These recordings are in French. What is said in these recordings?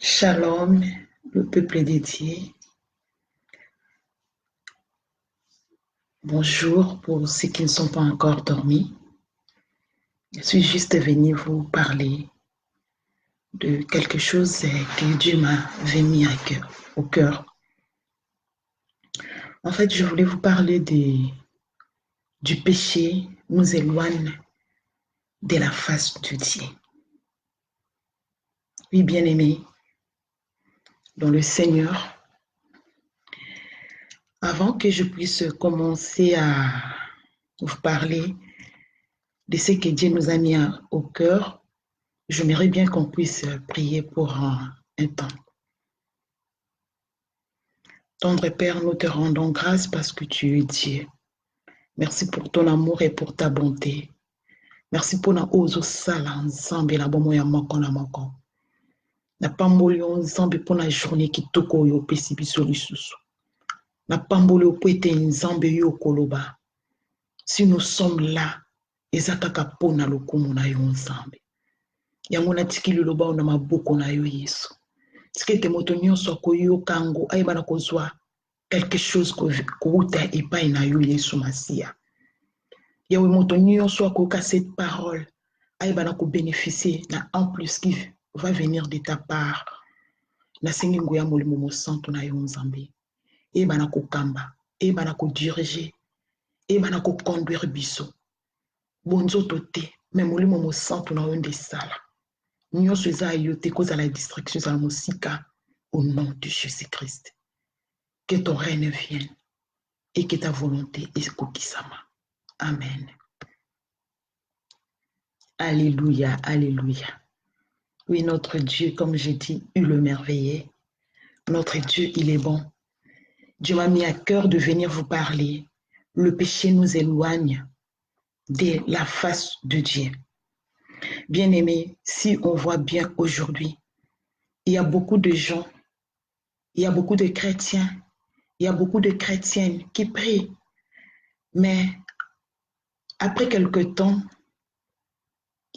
Shalom, le peuple dédié. Bonjour pour ceux qui ne sont pas encore dormis. Je suis juste venue vous parler de quelque chose que Dieu m'avait mis au cœur. En fait, je voulais vous parler du péché nous éloigne de la face de Dieu. Oui, bien-aimés, dans le Seigneur, avant que je puisse commencer à vous parler de ce que Dieu nous a mis au cœur, j'aimerais bien qu'on puisse prier pour un temps. Tendre Père, nous te rendons grâce parce que tu es Dieu. Merci pour ton amour et pour ta bonté. Merci pour na ozo sala nzambe na bomo ya moko na moko. Na pamboli yo nzambe pour na journée kitoko oyo opesi biso lisusu. Na pamboli yo po ete nzambe yo koloba. Si nous sommes là, eza kaka po na lokumu na yo nzambe. Yango natiki liloba o na maboko na yo Yesu. Tika ete moto nyonso akoyoka yango ayeba na kozwa quelque chose kouta epai na yo Yesu Masiya. Yawe moto nyonso akoyoka cette parole ayeba na bénéficier na en plus qui va venir de ta part. Nasengi nguya molimo mosantu na yo nzambe. Ayeba na kokamba, ayeba na kodiriger, ayeba na conduire biso. Bonzoto te, mais molimo mosantu na yo nde sala. Nyonso eza yo te kozala distraction ezala mosika au nom de Jésus-Christ. Que ton règne vienne et que ta volonté ekokisama. Amen. Alléluia, alléluia. Oui, notre Dieu, comme j'ai dit, il le merveilleux. Notre Dieu, il est bon. Dieu m'a mis à cœur de venir vous parler. Le péché nous éloigne de la face de Dieu. Bien-aimés, si on voit bien aujourd'hui, il y a beaucoup de gens, il y a beaucoup de chrétiens, il y a beaucoup de chrétiennes qui prient. Mais après quelque temps,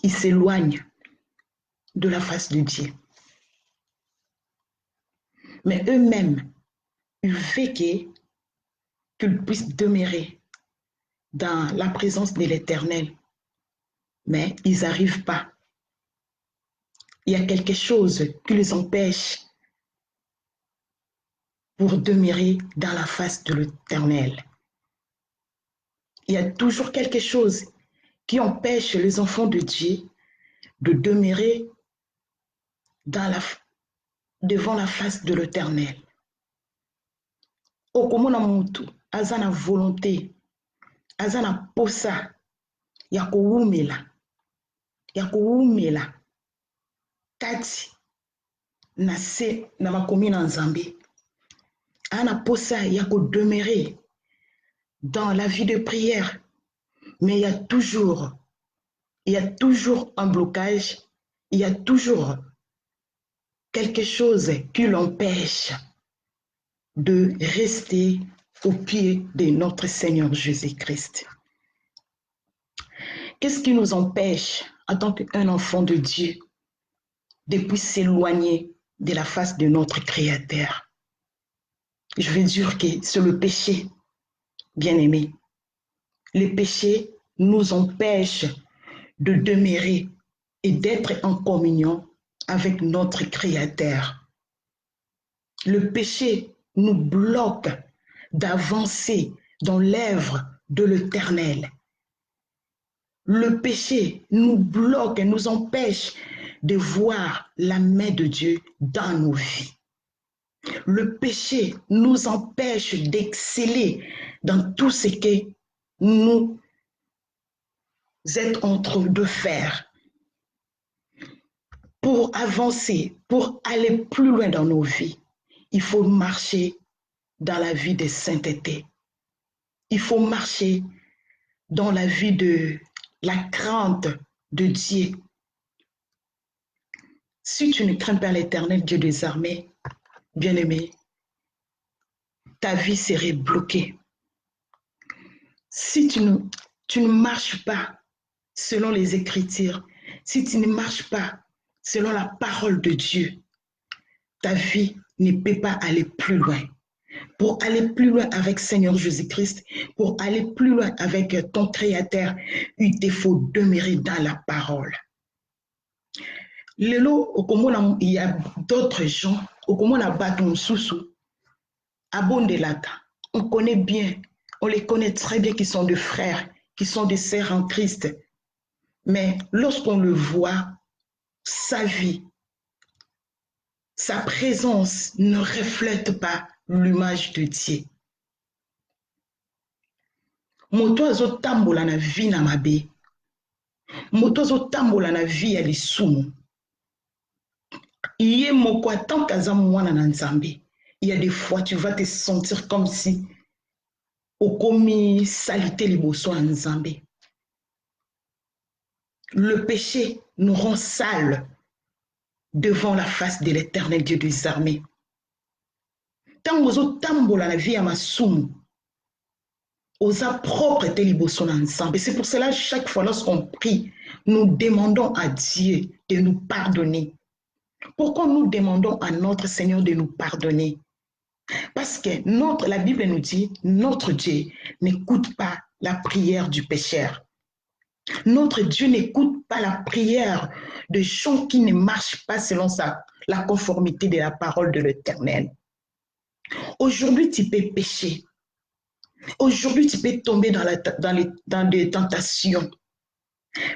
ils s'éloignent de la face de Dieu. Mais eux-mêmes, ils veulent qu'ils puissent demeurer dans la présence de l'Éternel. Mais ils n'arrivent pas. Il y a quelque chose qui les empêche pour demeurer dans la face de l'Éternel. Il y a toujours quelque chose qui empêche les enfants de Dieu de demeurer devant la face de l'Éternel. Okomona mutu aza na volonté, aza na posa ya kowumela kati na se na makomi na Nzambe. Ana posa ya demeurer dans la vie de prière, mais il y a toujours un blocage, il y a toujours quelque chose qui l'empêche de rester au pied de notre Seigneur Jésus-Christ. Qu'est-ce qui nous empêche, en tant qu'un enfant de Dieu, de pouvoir s'éloigner de la face de notre Créateur? Je veux dire que c'est le péché, bien-aimé. Le péché nous empêche de demeurer et d'être en communion avec notre Créateur. Le péché nous bloque d'avancer dans l'œuvre de l'Éternel. Le péché nous bloque et nous empêche de voir la main de Dieu dans nos vies. Le péché nous empêche d'exceller dans tout ce que nous êtes en train de faire. Pour avancer, pour aller plus loin dans nos vies, il faut marcher dans la vie de sainteté. Il faut marcher dans la vie de la crainte de Dieu. Si tu ne crains pas l'Éternel, Dieu des armées, bien-aimé, ta vie serait bloquée. Si tu ne marches pas selon les Écritures, si tu ne marches pas selon la parole de Dieu, ta vie ne peut pas aller plus loin. Pour aller plus loin avec Seigneur Jésus-Christ, pour aller plus loin avec ton Créateur, il te faut demeurer dans la parole. Lelo, il y a d'autres gens, on connaît bien, on les connaît très bien qui sont des frères, qui sont des sœurs en Christ. Mais lorsqu'on le voit, sa vie, sa présence ne reflète pas l'image de Dieu. Moto azotambola na vie na mabe. Moto azotambola na vie ya lisumu. Iye moko tant kaza mwana na nzambe. Il y a des fois tu vas te sentir comme si okomi salité liboso na nzambe. Le péché nous rend sales devant la face de l'Éternel Dieu des armées. Tant ozotambola na vie ya masumu. Osa propre te liboso na nzambe. C'est pour cela chaque fois lorsqu'on prie, nous demandons à Dieu de nous pardonner. Pourquoi nous demandons à notre Seigneur de nous pardonner? Parce que la Bible nous dit, notre Dieu n'écoute pas la prière du pécheur. Notre Dieu n'écoute pas la prière de gens qui ne marchent pas selon la conformité de la parole de l'Éternel. Aujourd'hui, tu peux pécher. Aujourd'hui, tu peux tomber dans des tentations.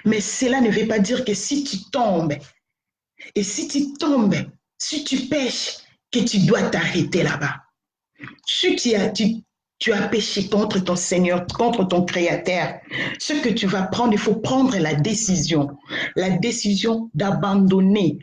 Mais cela ne veut pas dire que si tu tombes, et si tu tombes, si tu pêches, que tu dois t'arrêter là-bas. Si tu as péché contre ton Seigneur, contre ton Créateur, ce que tu vas prendre, il faut prendre la décision d'abandonner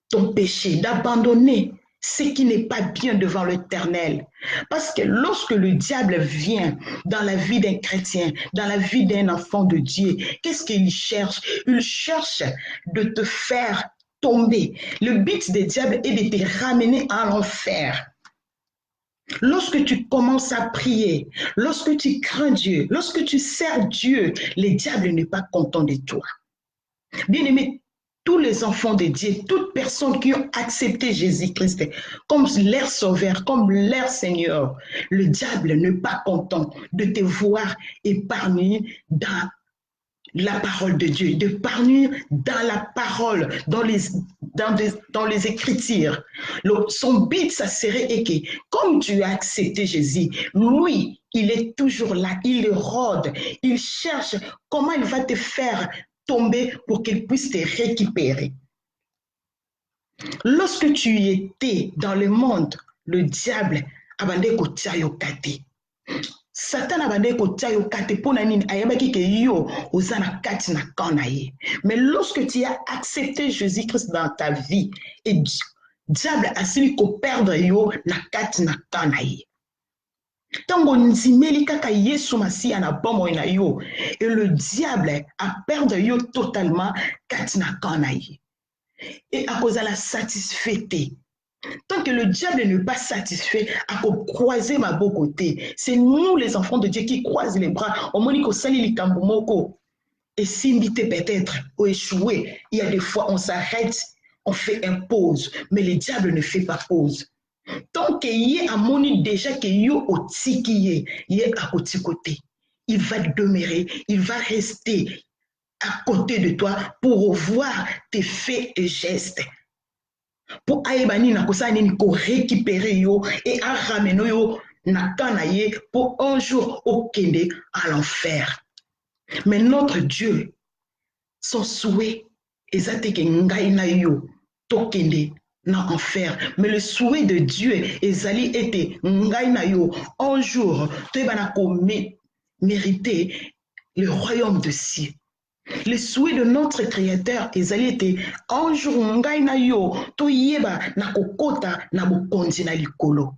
ton péché, d'abandonner ce qui n'est pas bien devant l'Éternel. Parce que lorsque le diable vient dans la vie d'un chrétien, dans la vie d'un enfant de Dieu, qu'est-ce qu'il cherche? Il cherche de te faire tomber. Le but du diable est de te ramener à l'enfer. Lorsque tu commences à prier, lorsque tu crains Dieu, lorsque tu sers Dieu, le diable n'est pas content de toi. Bien-aimé, tous les enfants de Dieu, toutes personnes qui ont accepté Jésus-Christ comme leur sauveur, comme leur Seigneur, le diable n'est pas content de te voir épargné dans la parole de Dieu, d'épargner dans la parole, dans les Écritures. Son but, ça serait que, comme tu as accepté Jésus, lui, il est toujours là, il rôde, il cherche comment il va te faire tomber pour qu'il puisse te récupérer. Lorsque tu étais dans le monde, le diable a bandé kotia yokate. Satan a bandé kotia yokate pona nini ayebaki ke yo ozana kati na kana ye. Mais lorsque tu as accepté Jésus-Christ dans ta vie, et diable a sili ko perdre yo na kati na kana ye. Tango nzimeli kaka Yesu Masiya na bomo na yo, et le diable a perdre yo totalement kati na kana ye. Et à cause de la satisfaite. Tant que le diable n'est pas satisfait, à croiser ma beau côté. C'est nous les enfants de Dieu qui croisent les bras. Au moment où sali li kambumoko. Et si peut-être ou échouer, il y a des fois on s'arrête, on fait une pause, mais le diable ne fait pas pause. Tant qu'il y a amoni déjà que yo au tiki y est à côté, il va demeurer, il va rester à côté de toi pour voir tes faits et gestes. Pour aïbani na kosani ni ko récupérer yo et à ramener yo na kanaye pour un jour au kende à l'enfer. Mais notre Dieu, son souhait est que ngai na yo to kende na enfer. Mais le souhait de Dieu ezali était ngai na yo un jour te bana ko mériter le royaume de cieux. Le souhait de notre Créateur ezali était un jour ngai na yo to yeba na kokota na bokonzi na likolo.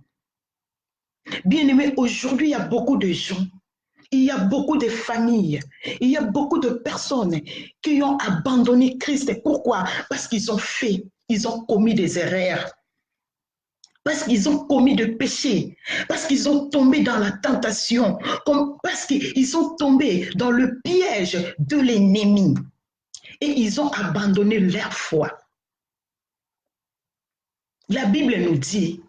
Bien-aimé, aujourd'hui il y a beaucoup de gens, il y a beaucoup de familles, il y a beaucoup de personnes qui ont abandonné Christ. Pourquoi? Parce qu'ils ont commis des erreurs. Parce qu'ils ont commis de péchés, parce qu'ils ont tombé dans la tentation, parce qu'ils sont tombés dans le piège de l'ennemi et ils ont abandonné leur foi. La Bible nous dit,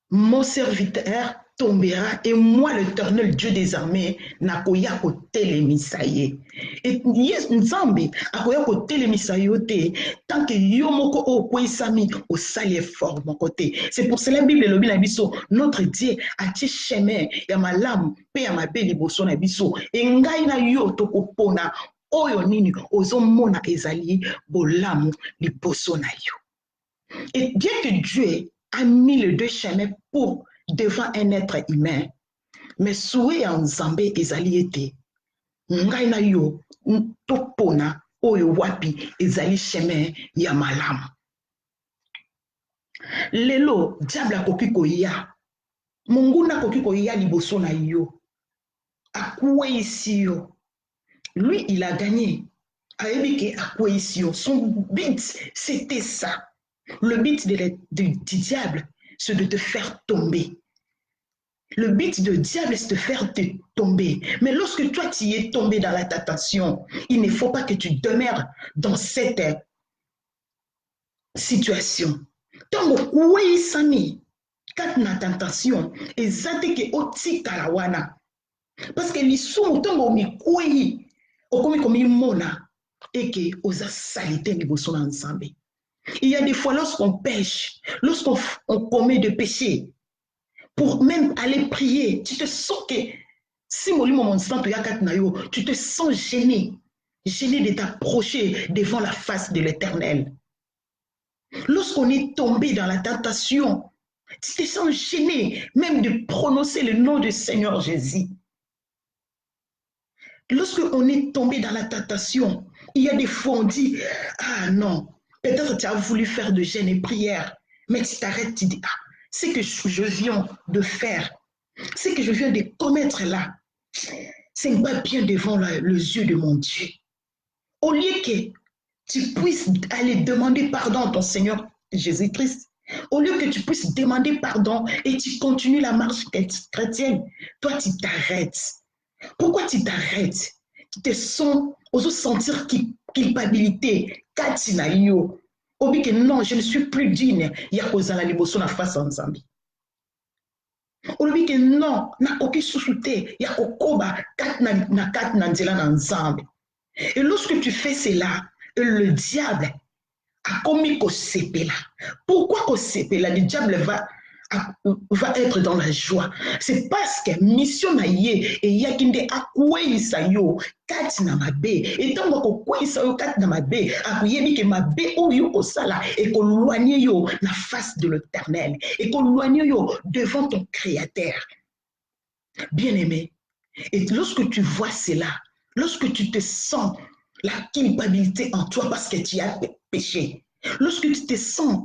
mon serviteur tombera et moi l'Éternel Dieu des armées nakoya kotelemisa ye. Et yes nzambe akoya kotelemisa yo te tant que yo moko okwesami osali effort mon côté. C'est pour cela la Bible lobi na biso notre Dieu ati chemin ya malamu pe ya mabe liboso na biso. Et ngai na yo tokopona oyo nini ozomona ezali bolamu liboso na yo. Et bien que Dieu a mis les deux chemins pour devant un être humain, mais souhait en Zambé ezali ete ngai na yo topona oyo wapi ezali chemin ya malamu. Lelo diable akoki koya, monguna akoki koya liboso na yo, akweyisi yo. Lui il a gagné. Ayebi akweyisi yo. Son but c'était ça. Le but du diable, c'est de te faire tomber. Le but du diable, c'est de te faire tomber. Mais lorsque toi, tu es tombé dans la tentation, il ne faut pas que tu demeures dans cette situation. Tango koué sami, kat na tentation, ezate ke oti kalawana. Parce que l'issou, tango mi koué, okomi komi mona, et que osa salite ni boson ensemble. Il y a des fois, lorsqu'on pêche, lorsqu'on commet des péchés, pour même aller prier, tu te sens que, si tu te sens gêné, gêné de t'approcher devant la face de l'Éternel. Lorsqu'on est tombé dans la tentation, tu te sens gêné même de prononcer le nom du Seigneur Jésus. Lorsqu'on est tombé dans la tentation, il y a des fois on dit, ah non, peut-être tu as voulu faire de jeûne et prière, mais tu t'arrêtes, tu dis, ah, ce que je viens de faire, ce que je viens de commettre là, ce n'est pas bien devant les yeux de mon Dieu. Au lieu que tu puisses aller demander pardon à ton Seigneur Jésus-Christ, au lieu que tu puisses demander pardon et tu continues la marche chrétienne, toi tu t'arrêtes. Pourquoi tu t'arrêtes? Tu te sens, oses sentir culpabilité, katinayo. Obi que non, je ne suis plus digne. Ya kozala liboso na face ensemble. Obi que non, na koki susute, ya kokoba kat na nzela na ensemble. Et lorsque tu fais cela, le diable a commis kosepela. Pourquoi kosepela? Le diable va être dans la joie. C'est parce que mission na ye et yakinde akweyisa yo kati na mabe. Et tant ko kweyisa yo kati na mabe, akuyebi ke mabe oyo kosala et ko loigner yo na face de l'Éternel et ko loigner yo devant ton Créateur. Bien-aimé, et lorsque tu vois cela, lorsque tu te sens la culpabilité en toi parce que tu as péché, lorsque tu te sens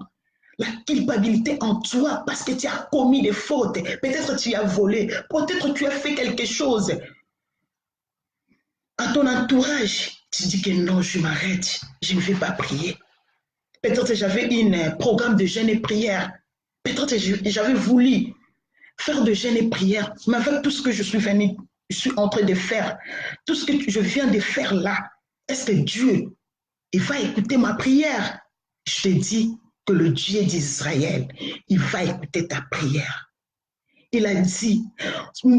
la culpabilité en toi parce que tu as commis des fautes, peut-être tu as volé, peut-être tu as fait quelque chose à ton entourage, tu dis que non, je m'arrête, je ne vais pas prier. Peut-être j'avais un programme de jeûne et prière, peut-être j'avais voulu faire de jeûne et prière, mais avec tout ce que je suis en train de faire, tout ce que je viens de faire là, est-ce que Dieu il va écouter ma prière? Je te dis que le Dieu d'Israël, il va écouter ta prière. Il a dit,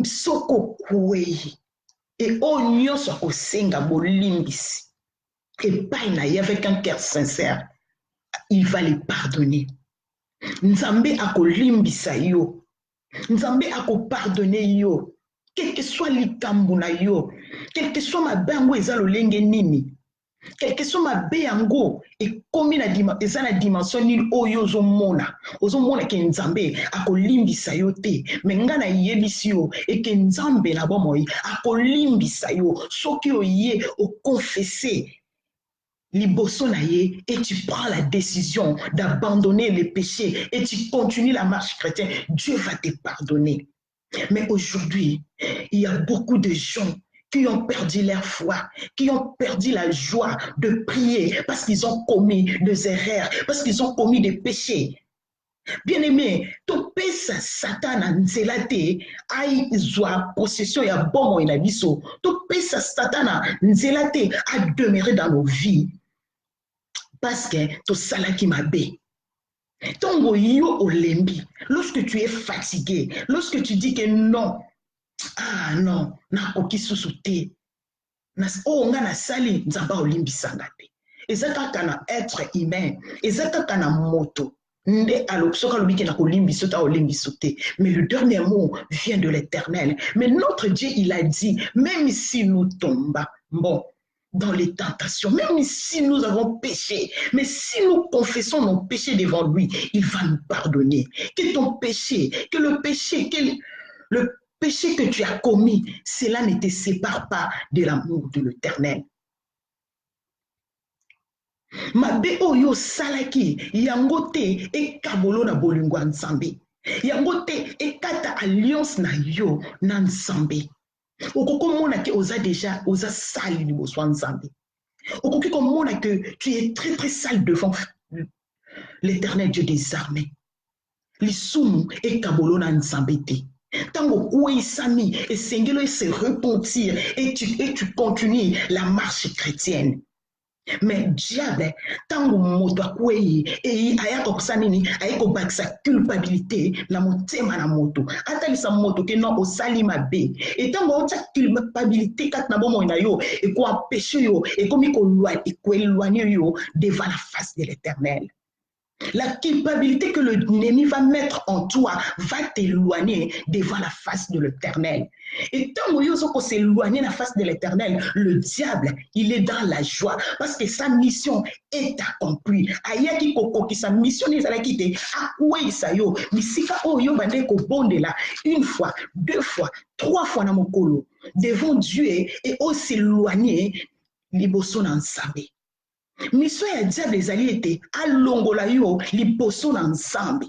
Soko kwei, et o nyoso kosenga bolimbisi, et painaï avec un cœur sincère, il va les pardonner. Nzambe akolimbisa yo, Nzambe akopardonner yo, quel que soit likambo na yo, quel que soit ma bango ezalo lenge nini, quel que soit ma beyango et comme na dimension ni oyo ozomona ke Nzambe akolimbisa yo te mais nga na yebisi yo et que Nzambe na bomoi akolimbisa yo soki oye o confesser liboso na ye et tu prends la décision d'abandonner les péchés et tu continues la marche chrétienne, Dieu va te pardonner. Mais aujourd'hui, il y a beaucoup de gens qui ont perdu leur foi, qui ont perdu la joie de prier parce qu'ils ont commis des erreurs, parce qu'ils ont commis des péchés. Bien-aimé, to pesa Satan nzela te ai zwa possession ya bomo ina biso. To pesa Satan nzela te a demeurer dans nos vies parce que to salaki mabe. Tango yo olembi, lorsque tu es fatigué, lorsque tu dis que non, ah non, na koki susute, oh nga na sali nzamba olimbisanga te. Ezaka kana être humain, ezaka kana moto. Nde soka lobiki na kolimbiso ta olimbiso te. Mais le dernier mot vient de l'Éternel. Mais notre Dieu, il a dit, même si nous tombons, bon, dans les tentations, même si nous avons péché, mais si nous confessons nos péchés devant lui, il va nous pardonner. Que ton péché, que le péché, le péché que tu as commis, cela ne te sépare pas de l'amour de l'Éternel. Mabe oyo salaki yango te ekabolo na bolingo ya Nzambe. Yango te ekata alliance na yo na Nzambe. Okoki komona ke oza déjà oza sali liboso ya Nzambe. Okoki komona que tu es très très sale devant l'Éternel Dieu des armées. Lisumu ekabolo na Nzambe te. Tango ouisami et sengelo se repentir et tu continues la marche chrétienne. Mais diable, tango moto akwei e ayako kusanini ayako bakisa culpabilité na motema na moto. Atalisa moto ke non osali mabe. Et tango ota culpabilité kat na bomo na yo et ko empêcher yo et komi ko éloigner yo devant la face de l'Éternel. La culpabilité que l'ennemi va mettre en toi va t'éloigner devant la face de l'Éternel. Et tant que s'éloigner de la face de l'Éternel, le diable, il est dans la joie parce que sa mission est accomplie. Ayaki koko ki sa mission n'est pas quittée. Akoué sa yo, misika o yo bande ko bonde là une fois, deux fois, trois fois na mokolo devant Dieu et aussi éloigner liboso na Nzambe. Mission ya diable ezali ete alongola yo liboso na Nzambe.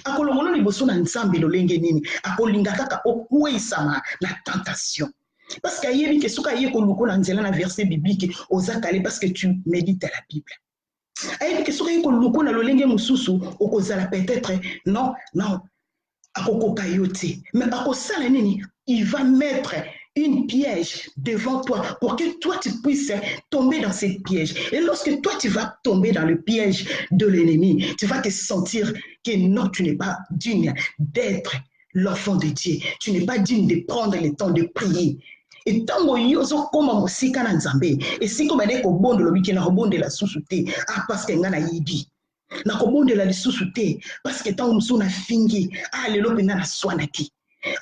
Akolongola liboso na Nzambe lolenge nini? Akolinga kaka okwesama na tentation. Parce qu'ayebi ke soka ye koluko na nzela na verset biblique ozakale parce que tu médites la Bible. Ayebi ke soka ye koluko na lolenge mususu okozala peut-être non akokoka yo te. Mais akosala nini? Il va mettre une piège devant toi pour que toi tu puisses tomber dans cette piège. Et lorsque toi tu vas tomber dans le piège de l'ennemi, tu vas te sentir que non, tu n'es pas digne d'être l'enfant de Dieu. Tu n'es pas digne de prendre le temps de prier. Et tango yozo koma mosika na Nzambe, et si comme ade ko bondo lo biki na bondo la susute, ah parce que ngana yibi. Na ko bondo la susute parce que tango muso na fingi, ah lelo pena na swanaki.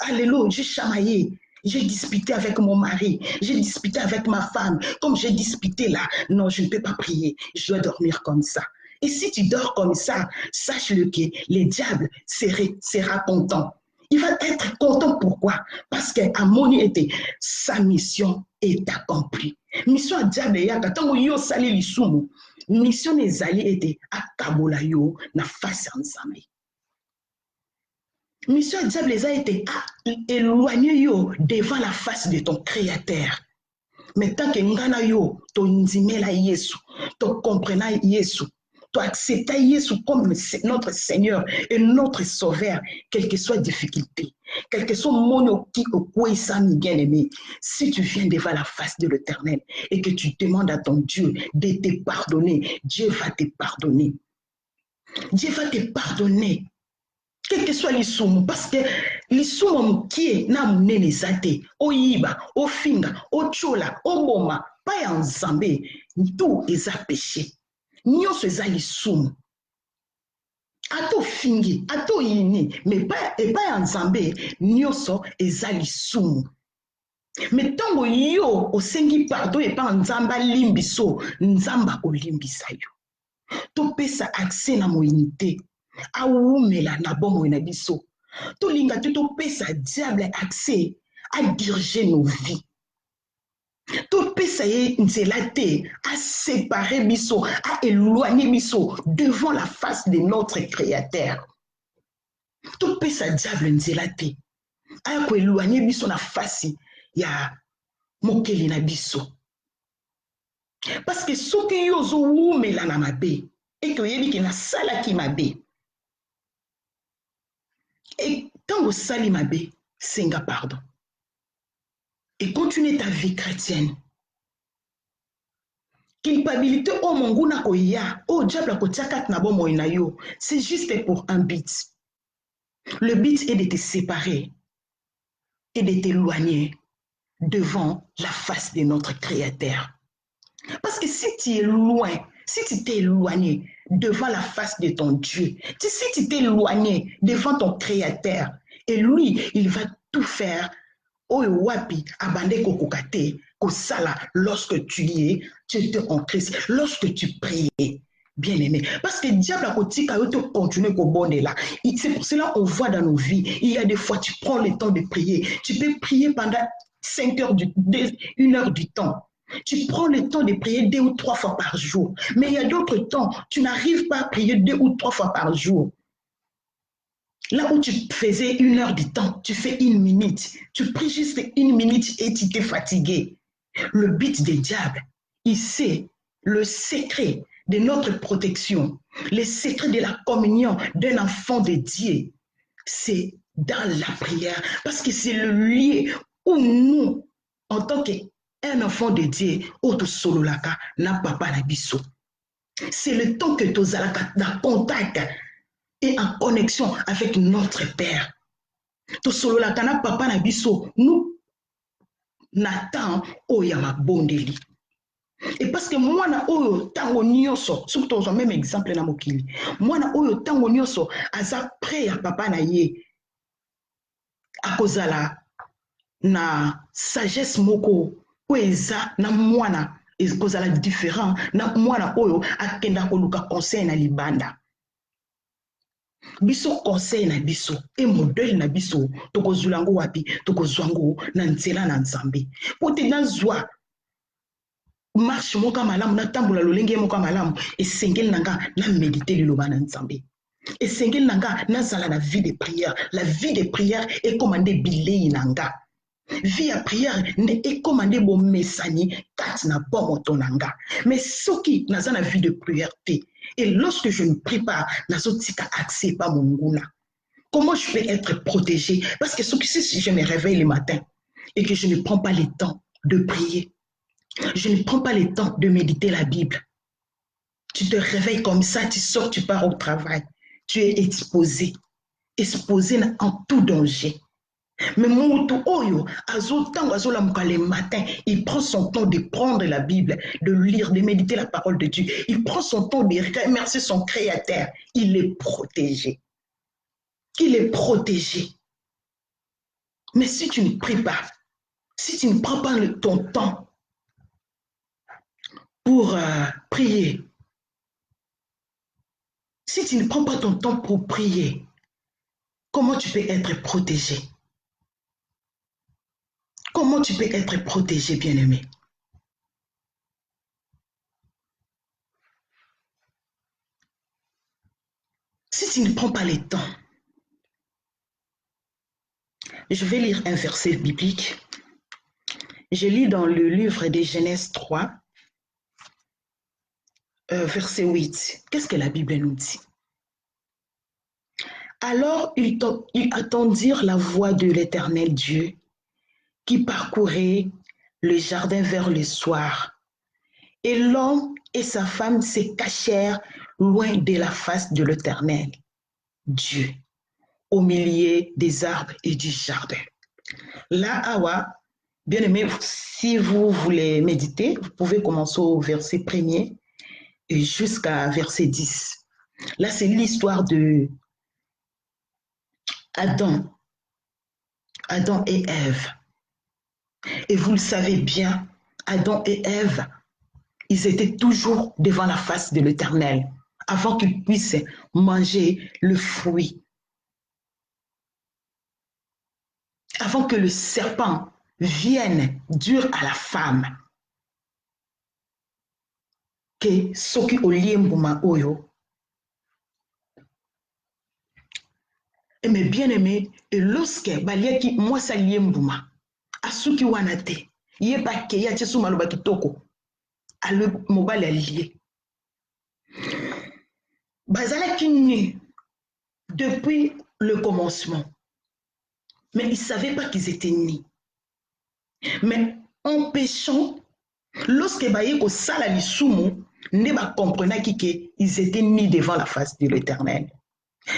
Ah lelo j'ai chamaillé. J'ai disputé avec mon mari, j'ai disputé avec ma femme. Comme j'ai disputé là, non, je ne peux pas prier, je dois dormir comme ça. Et si tu dors comme ça, sache-le que le diable sera content. Il va être content, pourquoi? Parce qu'à mon été, sa mission est accomplie. Mission à diable, tango yo sali lisumu, mission des alliés était à kabola yo na face ensemble. Mission diable a été éloigné yo devant la face de ton créateur. Mais tant que ngana yo, to nzimela Yesu, to comprena Yesu, to accepta Yesu comme notre Seigneur et notre Sauveur, quelle que soit la difficulté, quel que soit mon qui au bien-aimé, si tu viens devant la face de l'Éternel et que tu demandes à ton Dieu de te pardonner, Dieu va te pardonner. Dieu va te pardonner. Quel que soit l'isumu, parce que l'isumu qui est na munene zate, o yiba, o finga, o chola, o boma, pas ya Nzambe, tout est à péché. Nyonso eza l'isumu. Ato fingi, ato yini, mais pas ya Nzambe, nyonso eza l'isumu. Mais tango yo osengi pardon et pas Nzamba limbiso, Nzamba olimbisa yo. To pesa accès na mo unité. Aoumela na bomo na biso. To linga to pesa diable accès à diriger nos vies. To pesa ye nzela te à séparer biso, à éloigner biso devant la face de notre créateur. To pesa diable nzela te à ko éloigner biso na face ya mokeli na biso. Parce que soki yo zo oumela na mabe et que yebi ki na sala ki mabe. Et quand vous salez ma bé, senga pardon. Et continue ta vie chrétienne. Culpabilité au monguna koya, au diable ko tchakat na bo moinayo, c'est juste pour un but. Le but est de te séparer et de t'éloigner devant la face de notre Créateur. Parce que si tu es loin, si tu t'es éloigné devant la face de ton Dieu, si tu t'es éloigné devant ton Créateur, et lui, il va tout faire. Oyo wapi abande kokokate kosala lorsque tu étais en Christ, lorsque tu priais. Bien aimé. Parce que le diable a continuer au bon là. C'est pour cela qu'on voit dans nos vies. Il y a des fois, tu prends le temps de prier. Tu peux prier pendant 5 heures, 1 heure du temps. Tu prends le temps de prier 2 ou 3 fois par jour. Mais il y a d'autres temps, tu n'arrives pas à prier 2 ou 3 fois par jour. Là où tu faisais 1 heure du temps, tu fais 1 minute. Tu pries juste 1 minute et tu t'es fatigué. Le but des diables, il sait le secret de notre protection, le secret de la communion d'un enfant de Dieu. C'est dans la prière. Parce que c'est le lieu où nous, en tant qu'un enfant de Dieu, auto sololaka, na papa na biso. C'est le temps que tu as dans contact et en connexion avec notre Père. To solo la kana papa na biso, nous n'attend oyama bondeli. Et parce que moi na oyo tango nyonso, surtout au même exemple na mokili. Moi na oyo tango nyonso aza prêt à papa na ye. Akozala na sagesse moko oeza na mwana ekozala différent na mwana oyo akenda koluka conseil na libanda. Biso conseil na biso e modèle na biso tokozulango wapi tokozwango na nzela na nzambe po te nazwa marche moka malamu natambola lolenge moka malamu esengeli nanga na méditer liloba na nzambe esengeli nanga nazala na vie de prière. La vie de prière est commandée bilei nanga. Vie à prière est commandée bon mesani kat na pomoto nanga. Mais soki naza na vie de prière te. Et lorsque je ne prie pas, nazotika accès pas mon nguna. Comment je peux être protégé? Parce que si je me réveille le matin et que je ne prends pas le temps de prier, je ne prends pas le temps de méditer la Bible, tu te réveilles comme ça, tu sors, tu pars au travail, tu es exposé en tout danger. Mais Moutou Oyo, le matin, il prend son temps de prendre la Bible, de lire, de méditer la parole de Dieu. Il prend son temps de remercier son Créateur. Il est protégé. Il est protégé. Mais si tu ne pries pas, si tu ne prends pas ton temps pour prier, si tu ne prends pas ton temps pour prier, comment tu peux être protégé? Comment tu peux être protégé, bien-aimé? Si tu ne prends pas le temps, je vais lire un verset biblique. Je lis dans le livre de Genèse 3, verset 8. Qu'est-ce que la Bible nous dit? Alors ils attendirent la voix de l'Éternel Dieu qui parcourait le jardin vers le soir. Et l'homme et sa femme se cachèrent loin de la face de l'Éternel Dieu, au milieu des arbres et du jardin. Là, Awa, bien aimé, si vous voulez méditer, vous pouvez commencer au verset 1er et jusqu'à verset 10. Là, c'est l'histoire de Adam et Ève. Et vous le savez bien, Adam et Ève, ils étaient toujours devant la face de l'Éternel avant qu'ils puissent manger le fruit. Avant que le serpent vienne dur à la femme. Que soki oliembuma oyo. Mais bien aimé, et lorsque baliaki moi sa liembuma, asuki wanate, yeba ke ya tiesu maloba kitoko, ale mobile allié. Bazalaki ni depuis le commencement. Mais ils ne savaient pas qu'ils étaient nés. Mais en péchant, Lorsque baye ko sala lisumu, ne ba comprenaki que ils étaient mis devant la face de l'Éternel.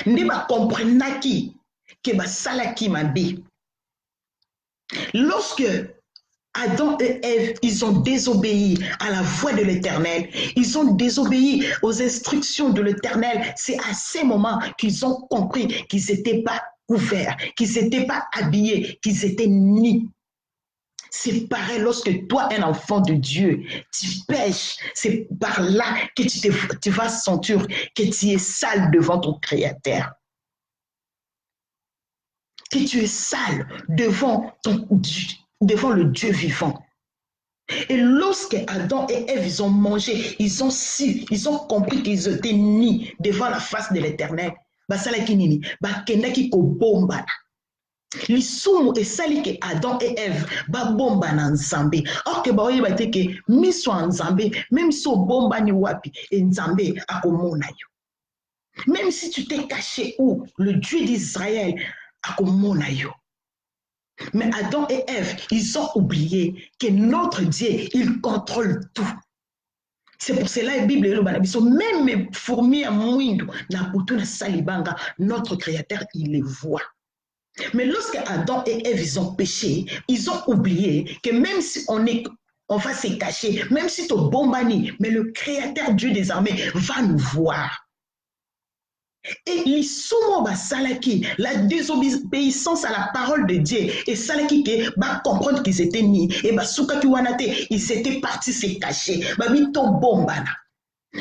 Ne ba comprenaki que ba salaki mabe. Lorsque Adam et Ève, ils ont désobéi à la voix de l'Éternel. Ils ont désobéi aux instructions de l'Éternel. C'est à ces moments qu'ils ont compris qu'ils n'étaient pas couverts, qu'ils n'étaient pas habillés, qu'ils étaient nus. C'est pareil lorsque toi, un enfant de Dieu, tu pèches. C'est par là que tu vas sentir que tu es sale devant ton Créateur. Que tu es sale devant le Dieu vivant. Et lorsque Adam et Ève ils ont mangé, ils ont compris qu'ils étaient nus devant la face de l'Éternel. Basalaki nini, bakendaki ko bomba. Lisumu esali ke Adam et Ève ba bomba na Nzambe. Or que ba oyeba te ke miso Nzambe, même so bomba ni wapi, et Nzambe akomona yo. Même si tu t'es caché où le Dieu d'Israël akomona yo. Mais Adam et Ève, ils ont oublié que notre Dieu, il contrôle tout. C'est pour cela que la Bible dit, même les fourmis à mouindou, notre Créateur, il les voit. Mais lorsque Adam et Ève, ils ont péché, ils ont oublié que même si on va se cacher, même si tu es bombani, mais le Créateur Dieu des armées va nous voir. Et l'isumo ba salaki, la désobéissance à la parole de Dieu, et salaki ke ba comprendre qu'ils étaient mis, et ba soukaki wanate, ils étaient partis se cacher, ba mito bombana.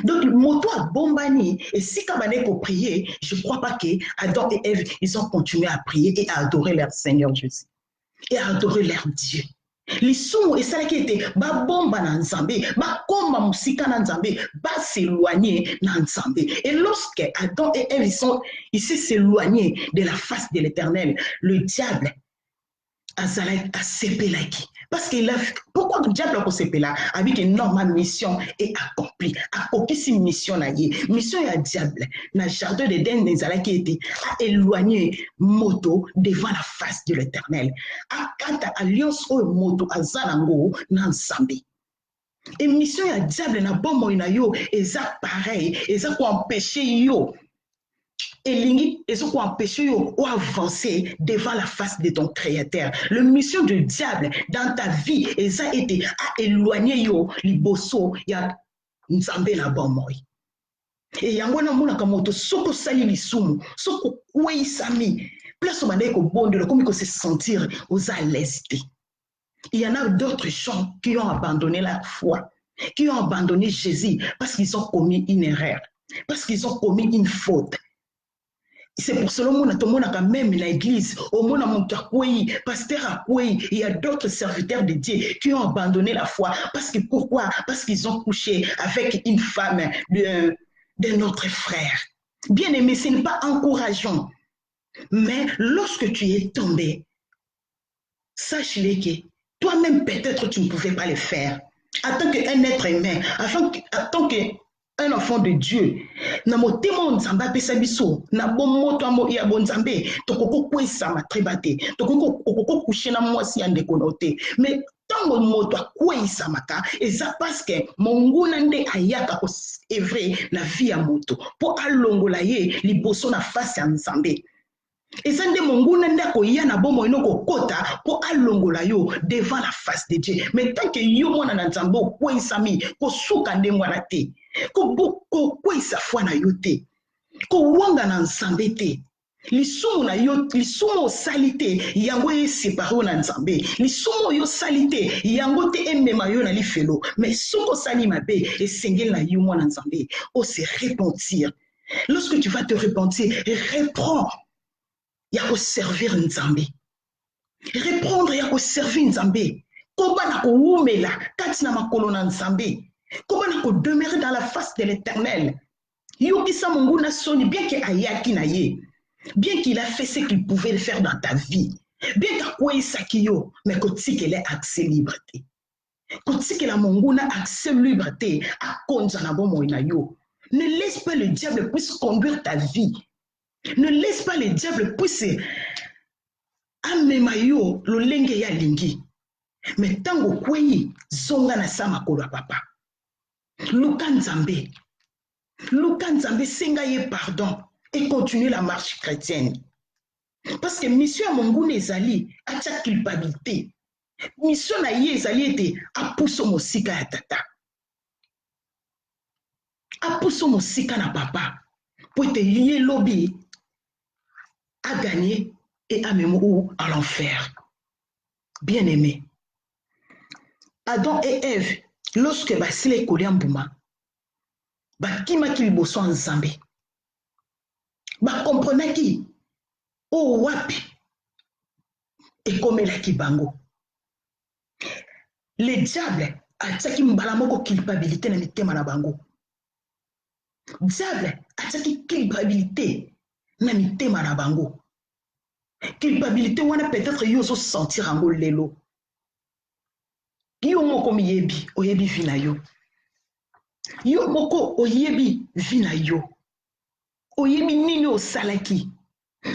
Donc, moto a bombani, et si kabane ko prier, je ne crois pas que Adam et Ève, ils ont continué à prier et à adorer leur Seigneur Jésus, et à adorer leur Dieu. Lisumu esalaki ete babomba na Nzambe, bakoma musika na Nzambe, s'éloigner na Nzambe. Et lorsque Adam et Ève ils s'éloignés de la face de l'Éternel, le diable a sepelaki. Parce que pourquoi le diable a sepelaki? Avec une normale mission est accomplie. Accomplie une mission là. Mission ya diable. Na jardin d'Éden qui était à éloigner moto devant la face de l'Éternel. À quand alliance au moto à Zalango nan Nzambe. Et mission ya diable na bombo ina yo eza pareil, eza ko empêcher yo. Et lingi, ils ont empêché ou avancer devant la face de ton Créateur. Le mission du diable dans ta vie, ils ont été à éloigner yo liboso ya Nzambe na bomoi. Et yangwana muna kamoto soko sali lisumu, soko kwei sami, place au ko bondo comme il se sentir aux à l'aise. Il y en a d'autres gens qui ont abandonné la foi, qui ont abandonné Jésus parce qu'ils ont commis une erreur, parce qu'ils ont commis une faute. C'est pour cela que même l'église, au monde pasteur il y a d'autres serviteurs de Dieu qui ont abandonné la foi. Parce que pourquoi? Parce qu'ils ont couché avec une femme de notre frère. Bien aimé, ce n'est pas encourageant. Mais lorsque tu es tombé, sache-le que toi-même peut-être tu ne pouvais pas le faire. En tant qu'un être humain, en tant qu'un enfant de Dieu, na motema nzambe apesa biso na bomoto ya bonzambe tokoko kwesa matribate tokoko coucher na mwasi ya ndeko note mais tango moto akwesa maka eza parce que monguna nde ayaka ko evre na vie ya moto po alongola ye liboso na face ya nzambe. Eza nde monguna nde akoya na bomo ino kokota po alongola yo devant la face de Dieu. Mais tant que yo mona na nzambe okwesami kosuka nde mwana te kokwesa foi na yo te kowanga na nzambe te lisumu na yo lisumu osali te yango esepare na nzambe lisumu yo osali te yango te emema yo na lifelo mais soki osali mabe esengeli na yo mwana nzambe ose repentir. Lorsque tu vas te repentir, reprends ya koservir nzambe, reprendre ya koservir nzambe, koba na kowumela kati na makolo na nzambe, koba na kodemeurer dans la face de l'Éternel. Yokisa monguna soni, bien que ayaki na ye, bien qu'il a fait ce qu'il pouvait faire dans ta vie, bien qu'akwe sakiyo, mais kotikele accès liberté. Kotikela monguna accès liberté, a konza na bomo ina yo. Ne laisse pas le diable puisse conduire ta vie. Ne laisse pas le diable puisse amema yo lolenge ya lingi. Mais tango kwei zonga na sama kolo papa. Luka Nzambe. Luka Nzambe senga ye pardon et continue la marche chrétienne. Parce que mission à Mongoune ezali a ta culpabilité. Mission na ye ezali ete apuso mosika ya tata. Apuso mosika na papa. Pour ete ye lobby a gagné et a même ou à l'enfer. Bien aimé. Adam et Ève, lorsque basile kolian bouma, bakima ki liboso Nzambe. Ba comprenaki o wapi ekomelaki bango. Le diable ataki mbala moko culpabilité na mitema na bango. Diable ataki culpabilité na mitema na bango. Culpabilité wana peut-être yo so sentir ango lelo. Yo moko miyebi oyebi vina yo. Yo moko oyebi vina yo. Oyebi nini osalaki.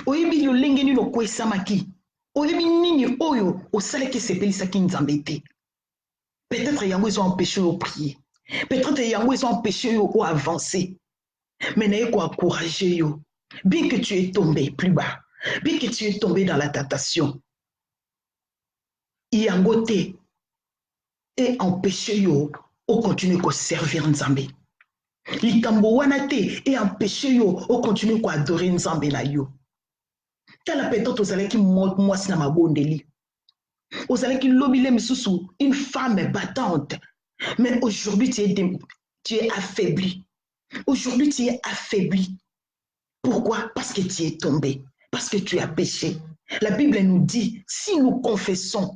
Oyebi yo lenge nini okwesamaki. Oyebi nini oyo osalaki sepelisaki Nzambe te. Peut-être yango ils ont empêché de prier. Peut-être yango ils ont empêché de avancer. Mais n'ayez quoi encourager yo. Bien que tu es tombé plus bas, bien que tu es tombé dans la tentation, yango te et empêcher yo au continuer de servir Nzambe. Likambo wana te et empêcher yo au continuer de adorer Nzambe na yo. Tala peut-être ozalaki qui moi si na mabondeli. Ozalaki lobile misusu une femme battante. Mais aujourd'hui tu es affaibli. Aujourd'hui tu es affaibli. Pourquoi? Parce que tu es tombé. Parce que tu as péché. La Bible nous dit, si nous confessons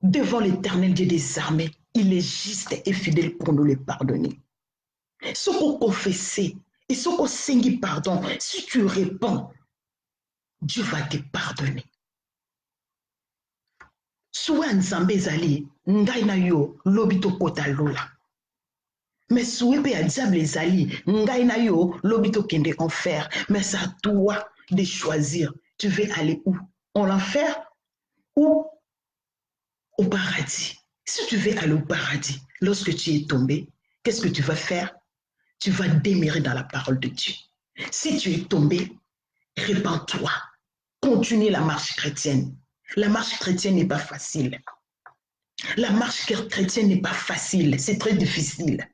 devant l'Éternel Dieu des armées, il est juste et fidèle pour nous le pardonner. Ce qu'on confesse et ce qu'on sengi pardon, si tu réponds, Dieu va te pardonner. Souvent Nzambe ezali, ngai na yo lobito kota lola. Mais souhait à diable ezali, ngai na yo lobito kende enfer. Mais c'est à toi de choisir. Tu veux aller où? En l'enfer ou au paradis? Si tu veux aller au paradis, lorsque tu es tombé, qu'est-ce que tu vas faire? Tu vas demeurer dans la parole de Dieu. Si tu es tombé, répands-toi. Continue la marche chrétienne. La marche chrétienne n'est pas facile. La marche chrétienne n'est pas facile. C'est très difficile.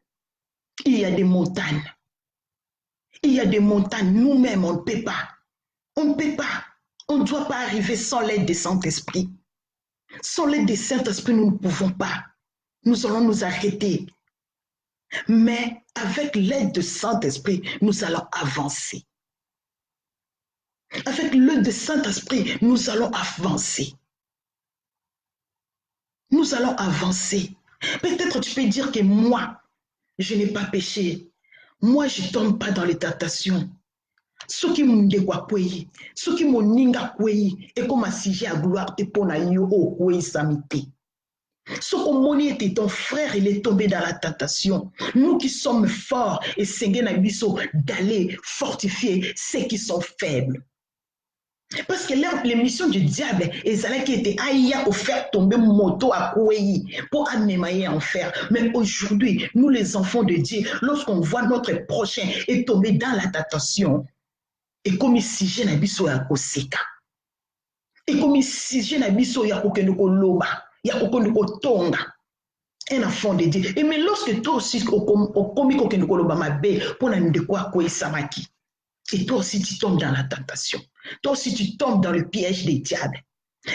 Il y a des montagnes. Il y a des montagnes. Nous-mêmes, on ne peut pas. On ne peut pas. On ne doit pas arriver sans l'aide du Saint-Esprit. Sans l'aide du Saint-Esprit, nous ne pouvons pas. Nous allons nous arrêter. Mais avec l'aide du Saint-Esprit, nous allons avancer. Avec l'aide du Saint-Esprit, nous allons avancer. Nous allons avancer. Peut-être tu peux dire que moi, je n'ai pas péché. Moi, je ne tombe pas dans les tentations. Ce qui m'ondegwa kwei, ce qui m'oninga kwei, et comme si à gloire te pona yo o kwei samite. Ce qu'on moni était ton frère, il est tombé dans la tentation. Nous qui sommes forts et sengen abiso d'aller fortifier ceux qui sont faibles. Parce que les missions du diable, et qui était aïa au faire tomber moto à Kouéi pour amener en fer. Mais aujourd'hui, nous les enfants de Dieu, lorsqu'on voit notre prochain est tombé dans la tentation, et comme si je n'abisso ya koseka, et comme si je n'abisso ya kokenoko loba, ya kokenoko tonga, un enfant de Dieu. Et mais lorsque toi aussi, au komi kokenoko loba mabe, pour n'ande quoi koué samaki. Et toi aussi, tu tombes dans la tentation. Toi aussi, tu tombes dans le piège des diables.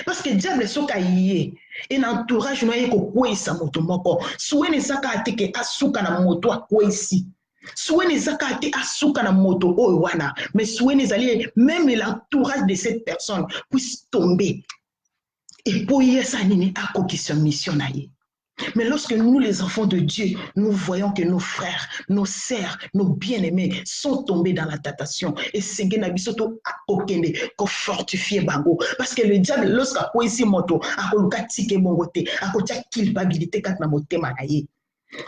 Parce que le diable est ce qu'il y a. Un entourage, nous avons quoi ça moto moko. Soit les zakate ke asuka na moto a quoi ici. Soit les zakate asuka na moto owana. Mais soit les alliés, même l'entourage de cette personne puisse tomber. Et pour y ça nini a quoi qui sont missionnaires. Mais lorsque nous, les enfants de Dieu, nous voyons que nos frères, nos sœurs, nos bien-aimés sont tombés dans la tentation. Et c'est que nous sommes okende ko fortifier bango. Parce que le diable, lorsqu'il a ici moto, a koluka tike mongote, a kotia culpabilité kat na motema na ye.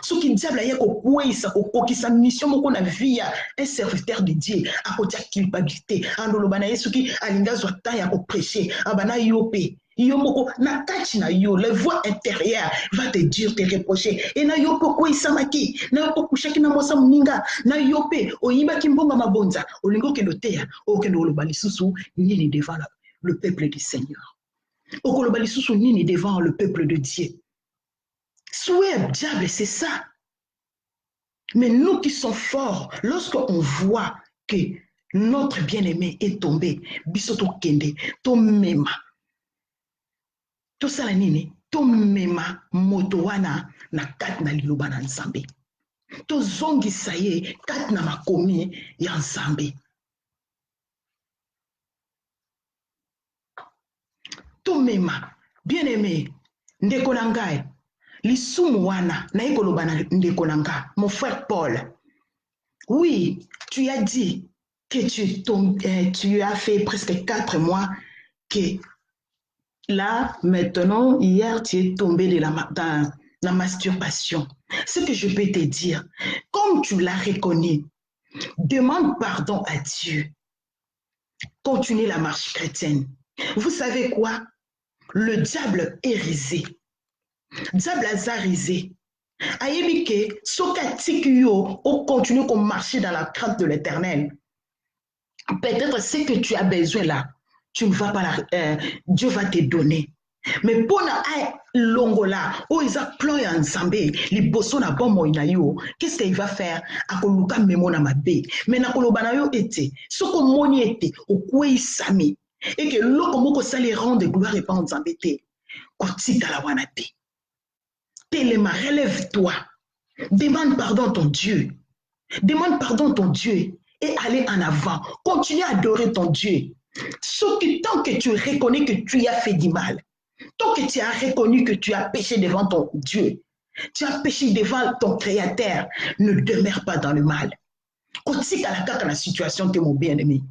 Ce qui diable a ko kwesa ko ki sa mission moko na vie un serviteur de Dieu, a kotia culpabilité. Andolo bana yesu ki alinga zwa ta ya ko prêcher, abana yope. Yomoko, na kati na yo, la voix intérieure va te dire, te reprocher. Et na yopo ko isamaki, na yopo kushaki na mosa muninga, na yope, o yiba kimbonga mabonza, o lingo ke lotea, o ke no lobali susu, nini devant le peuple du Seigneur. O ko lobali susu nini devant le peuple de Dieu. Souhait diable, c'est ça. Mais nous qui sommes forts, lorsqu'on voit que notre bien-aimé est tombé, bisoto kende, to mema. To sala nini? To mema moto wana na kat na liloba na Nzambe. To zongi saye kat na makomi ya Nzambe. To mema, bien-aimé, ndeko na ngai, lisumu wana na ekoloba na ndeko na nga, mon frère Paul. Oui, tu as dit que tu as fait presque 4 mois que là, maintenant, hier, tu es tombé dans la masturbation. Ce que je peux te dire, comme tu l'as reconnu, demande pardon à Dieu. Continue la marche chrétienne. Vous savez quoi? Le diable est risé. Diable a risé. Aïbike, soka tikyo, on continue qu'on marcher dans la crainte de l'Éternel. Peut-être ce que tu as besoin là, tu ne vas pas Dieu va te donner. Mais pour na longola, oh ils a plan ya Nzambe, li bosso na bomo ina yo, qu'est-ce qu'il va faire? Akoluka memo na mabe. Mais na koloba na yo ete, soko moni ete, okwe sami. Et que loko moko sali rende gloire et pas Nzambe te. Kotika la wana te. Téléma, relève-toi. Demande pardon à ton Dieu. Demande pardon à ton Dieu et allez en avant. Continue à adorer ton Dieu. Tant que tu reconnais que tu as fait du mal, tant que tu as reconnu que tu as péché devant ton Dieu, tu as péché devant ton Créateur, ne demeure pas dans le mal. Continue à la situation que mon bien-aimé.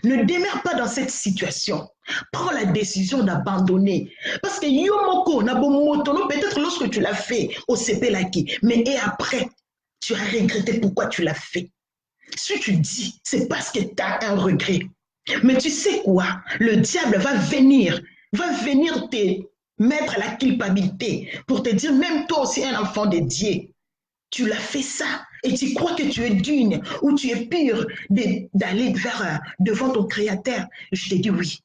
Ne demeure pas dans cette situation. Prends la décision d'abandonner. Parce que Yomoko, peut-être lorsque tu l'as fait au CP-Laki, mais et après, tu as regretté pourquoi tu l'as fait. Si tu dis, c'est parce que tu as un regret. Mais tu sais quoi? Le diable va venir te mettre la culpabilité pour te dire, même toi aussi un enfant de Dieu, tu l'as fait ça et tu crois que tu es digne ou tu es pur d'aller devant ton Créateur. Je te dis oui.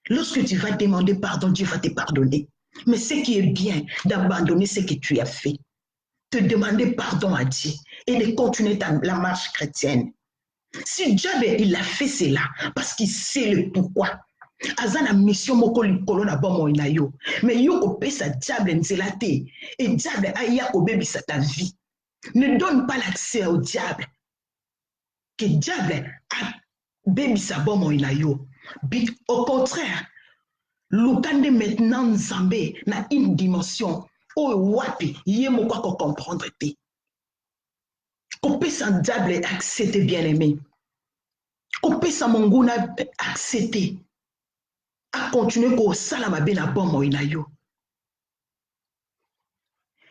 Lorsque tu vas demander pardon, Dieu va te pardonner. Mais ce qui est bien d'abandonner ce que tu as fait, te demander pardon à Dieu et de continuer la marche chrétienne. Si Dieu il a fait cela parce qu'il sait le pourquoi. Azana mission moko likolo na bomo ina yo. Mais yo kopesa diable nzelate et diable aya kobebisa ta vie. Ne donne pas l'accès au diable. Que diable a bebisa bomo ina yo. Au contraire, lukande maintenant Nzambe na une dimension o wapi ye moko ko comprendre te. Kopesa diable accepter bien-aimé. Kopesa monguna accepter à continuer ko salama bena bomo ina yo.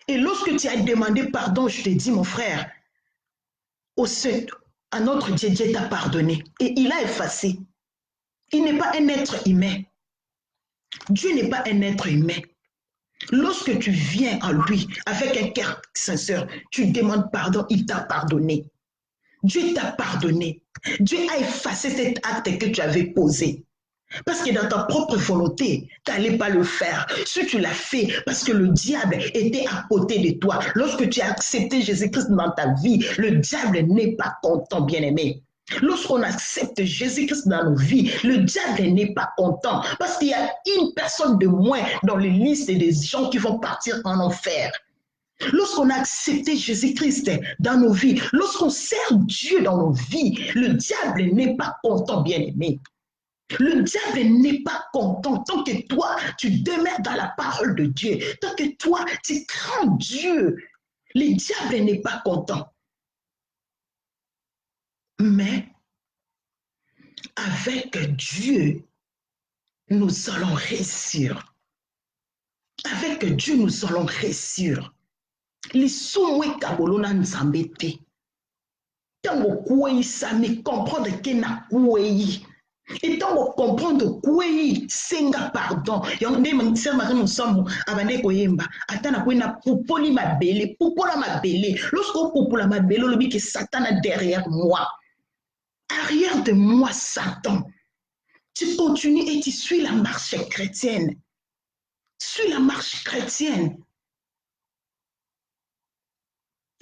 Et lorsque tu as demandé pardon, je te dis mon frère, à notre Dieu, Dieu t'a pardonné et il a effacé. Il n'est pas un être humain. Dieu n'est pas un être humain. Lorsque tu viens en lui avec un cœur sincère, tu demandes pardon, il t'a pardonné. Dieu t'a pardonné. Dieu a effacé cet acte que tu avais posé. Parce que dans ta propre volonté, tu n'allais pas le faire. Si tu l'as fait, parce que le diable était à côté de toi. Lorsque tu as accepté Jésus-Christ dans ta vie, le diable n'est pas content, bien-aimé. Lorsqu'on accepte Jésus-Christ dans nos vies, le diable n'est pas content. Parce qu'il y a une personne de moins dans les listes des gens qui vont partir en enfer. Lorsqu'on a accepté Jésus-Christ dans nos vies, lorsqu'on sert Dieu dans nos vies, le diable n'est pas content, bien-aimé. Le diable n'est pas content tant que toi, tu demeures dans la parole de Dieu. Tant que toi, tu crains Dieu. Le diable n'est pas content. Mais avec Dieu, nous allons réussir. Avec Dieu, nous allons réussir. Les soumoué kabolona nzambete. Tango kouei sami comprendre que na kouei. Et tant qu'on comprendre quoi senga pardon yango nde sœur Marie Musambo abande koyemba atana ko na popoli mabele popola mabele lorsqu'on popola mabele lobi que Satan est derrière moi, arrière de moi Satan. Tu continues et tu suis la marche chrétienne. Suis la marche chrétienne.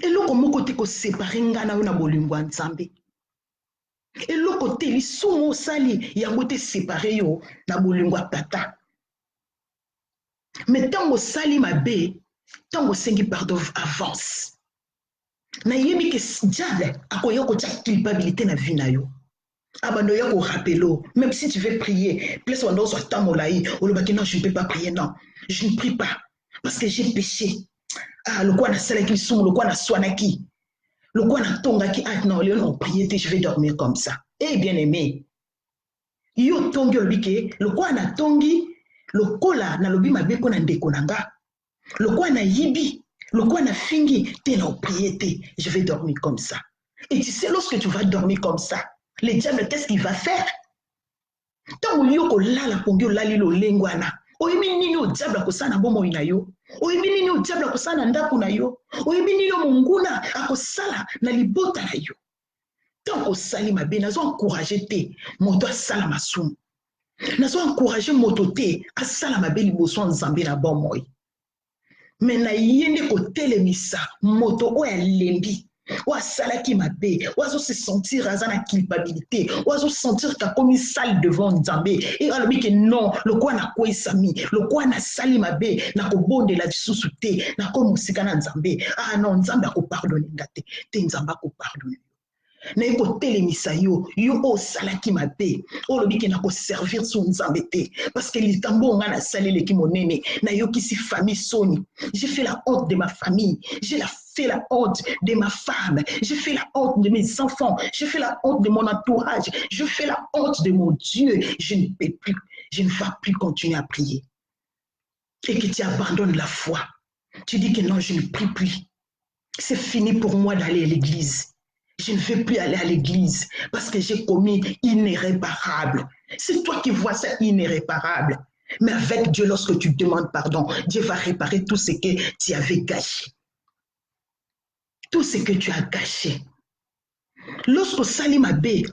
Et là, comment côté ko séparer ngana na bolingo nzambe. Et le côté li sumo sali yango te séparé yo na bolingo tata. Mais tant que sali mabe, tant que sengi pardon avance. Na yebi que diable akoya ko tcha culpabilité na vie na yo. Abando ya ko rappelo, même si tu veux prier, place wando so tamolaï, ou le baki non, je ne peux pas prier, non. Je ne prie pas parce que j'ai péché. Ah, le quoi na salaki sou, le quoi na swanaki. Le quoi na tongaki, ah non, le non prier, je vais dormir comme ça. Eh bien aimé, yo tongi olbike, le quoi na tongi, le kola na lobi mabe ko na ndeko nanga. Le quoi na yibi, le quoi na fingi, t'es non prier, je vais dormir comme ça. Et tu sais, lorsque tu vas dormir comme ça, le diable, qu'est-ce qu'il va faire? Tant que yoko lala pongyo lali lo lengwana. Oyebi nini o diable akosana bomo ina yo? Oyebi nini o diable akosana ndaku na yo? Oyebi nini o monguna akosala na libota na yo? Tant que sali mabe nazo encourager te moto asala masumu. Nazo encourager moto te asala mabe liboso nzambe na bomoy. Mais na yende ko telemisa moto o ya lembi. Wasalaki mabe, oiseau se sentir à la culpabilité, oiseau sentir qu'à comme une salle devant Nzambe. Et alors que non, le quoi n'a quoi sami, le quoi n'a sali mabe, n'a ko bonde la dissouté, n'a ko musikana Nzambe. Ah non, Nzambe a ko pardonner ngate, te Nzambe a ko pardonner. Na yeko telemisa yo o salaki mabe o lobi ke na ko servir son Nzambe te parce que likambo nga na salele ki monene na yo ki si famille soni. J'ai fait la honte de ma famille, j'ai fait la honte de ma femme, j'ai fait la honte de mes enfants, j'ai fait la honte de mon entourage, je fais la honte de mon Dieu. Je ne peux plus, je ne vais plus continuer à prier. Et que tu abandonnes la foi, tu dis que non, je ne prie plus, c'est fini pour moi d'aller à l'église. Je ne vais plus aller à l'église parce que j'ai commis inirréparable. C'est toi qui vois ça inirréparable. Mais avec Dieu, lorsque tu demandes pardon, Dieu va réparer tout ce que tu avais gâché. Tout ce que tu as gâché. Lorsque Salim Abbé,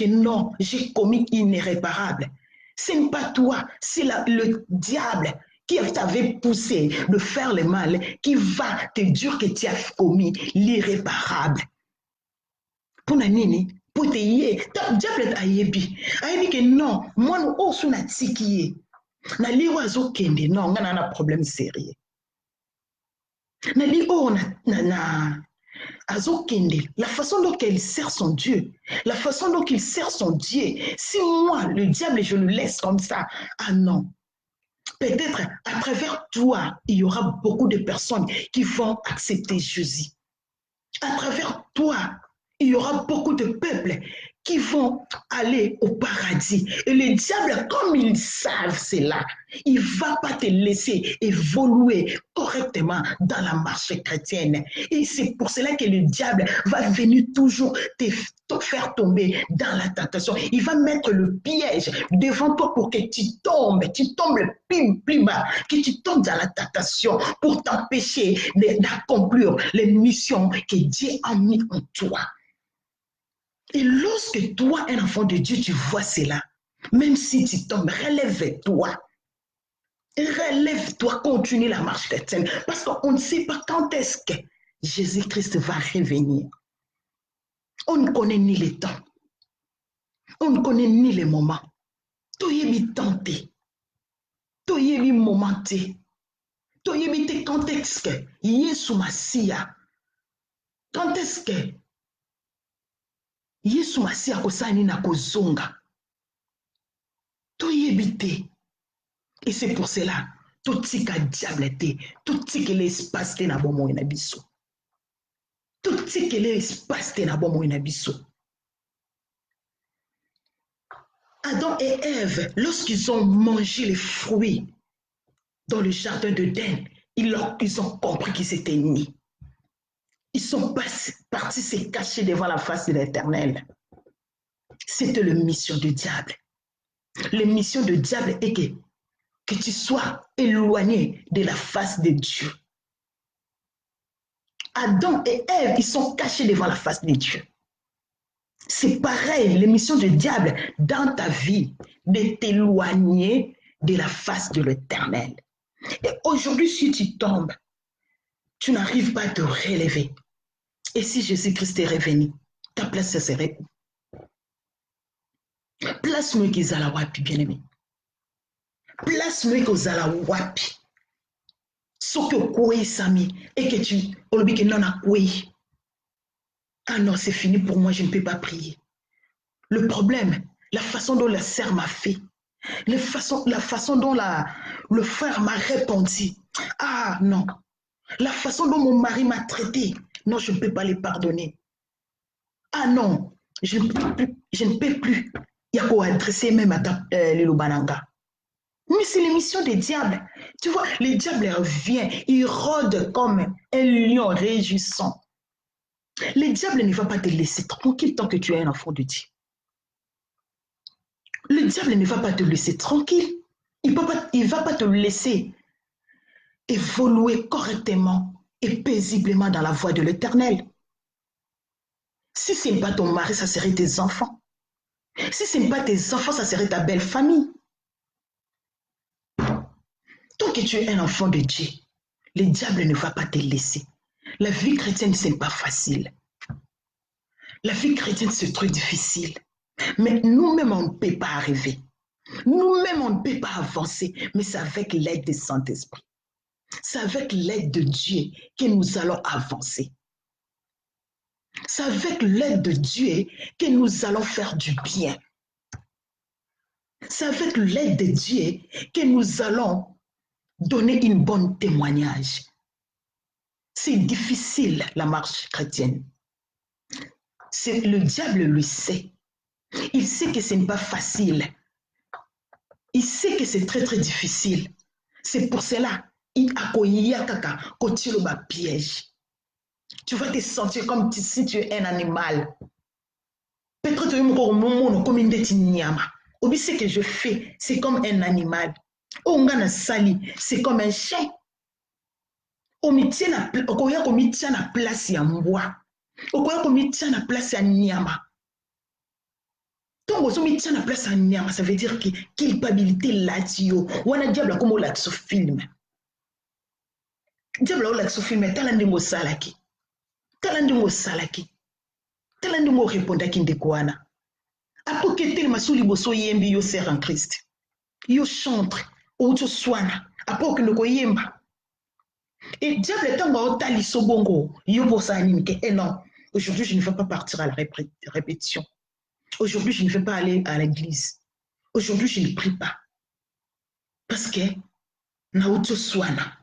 non, j'ai commis inirréparable. Ce n'est pas toi, c'est le diable qui t'avait poussé de faire le mal, qui va te dire que tu as commis l'irréparable. Pour nini pour te yé diable ayebi que non moi nous osu na tiki na liwa azo kende non ngana na problème sérieux na li o na azo kende la façon dont il sert son Dieu, la façon dont il sert son Dieu. Si moi le diable je le laisse comme ça, ah non, peut-être à travers toi il y aura beaucoup de personnes qui vont accepter Jésus. À travers toi il y aura beaucoup de peuples qui vont aller au paradis. Et le diable, comme ils savent cela, il ne va pas te laisser évoluer correctement dans la marche chrétienne. Et c'est pour cela que le diable va venir toujours te faire tomber dans la tentation. Il va mettre le piège devant toi pour que tu tombes le plus bas, que tu tombes dans la tentation pour t'empêcher d'accomplir les missions que Dieu a mis en toi. Et lorsque toi, un enfant de Dieu, tu vois cela, même si tu tombes, relève-toi. Relève-toi, continue la marche chrétienne. Parce qu'on ne sait pas quand est-ce que Jésus-Christ va revenir. On ne connaît ni les temps. On ne connaît ni les moments. Toyebi tenté. Toyebi momenté. Toyebi te quand est-ce que Yesu Masia. Quand est-ce que Yesu Masia kosani na kozonga. Toyebi te. Et c'est pour cela, tout ce que diable te, tout ce que l'espace te na bomo ina biso. Tout ce que l'espace te na bomo ina biso. Adam et Ève, lorsqu'ils ont mangé les fruits dans le jardin d'Éden, ils ont compris qu'ils étaient nés. Ils sont partis se cacher devant la face de l'Éternel. C'était la mission du diable. L'émission du diable est que tu sois éloigné de la face de Dieu. Adam et Ève, ils sont cachés devant la face de Dieu. C'est pareil, l'émission du diable dans ta vie, de t'éloigner de la face de l'Éternel. Et aujourd'hui, si tu tombes, tu n'arrives pas à te relever. Et si Jésus-Christ est revenu, ta place, ce serait où? Place-moi qu'ils allaient wapi, bien-aimé. Place-moi qu'ils allaient wapi. Ce que koué sami et que tu olobi que non a koué. Ah non, c'est fini pour moi, je ne peux pas prier. Le problème, la façon dont la sœur m'a fait, la façon dont le frère m'a répondu. Ah non, la façon dont mon mari m'a traité. Non, je ne peux pas les pardonner. Ah non, je ne peux plus. Je ne peux plus. Il y a qu'à adresser même à les Lubananga. Mais c'est l'émission des diables. Tu vois, les diables reviennent, ils rôdent comme un lion réjouissant. Le diable ne va pas te laisser tranquille tant que tu es un enfant de Dieu. Le diable ne va pas te laisser tranquille. Il ne va pas te laisser évoluer correctement et paisiblement dans la voie de l'Éternel. Si ce n'est pas ton mari, ça serait tes enfants. Si ce n'est pas tes enfants, ça serait ta belle famille. Tant que tu es un enfant de Dieu, le diable ne va pas te laisser. La vie chrétienne, ce n'est pas facile. La vie chrétienne, c'est très difficile. Mais nous-mêmes, on ne peut pas arriver. Nous-mêmes, on ne peut pas avancer. Mais c'est avec l'aide du Saint-Esprit. C'est avec l'aide de Dieu que nous allons avancer. C'est avec l'aide de Dieu que nous allons faire du bien. C'est avec l'aide de Dieu que nous allons donner une bonne témoignage. C'est difficile, la marche chrétienne. Le diable le sait. Il sait que ce n'est pas facile. Il sait que c'est très, très difficile. C'est pour cela qu'il a piège. Tu vas te sentir comme si tu es un animal. Peut-être comme une ce que je fais, c'est comme un animal. C'est comme un chien. Okoya komitia na place ya mbwa. Okoya komitia na place ya nyama. Donc, ozomitia na place ya nyama, ça veut dire que culpabilité là-dessus. Wana diable comme la ce film. Diable la ce film, talandingo salaki. Talandingo salaki. Talandingo répondaki ndekwana. Apoke tel masuli boso yembi yo sert en Christ. Yo chantre, ou yo soana. Apoke ndoko yemba. Et diable est en tali sobongo. Yo bosa animike. Et non, aujourd'hui je ne vais pas partir à la répétition. Aujourd'hui je ne vais pas aller à l'église. Aujourd'hui je ne prie pas. Parce que Naoto soana.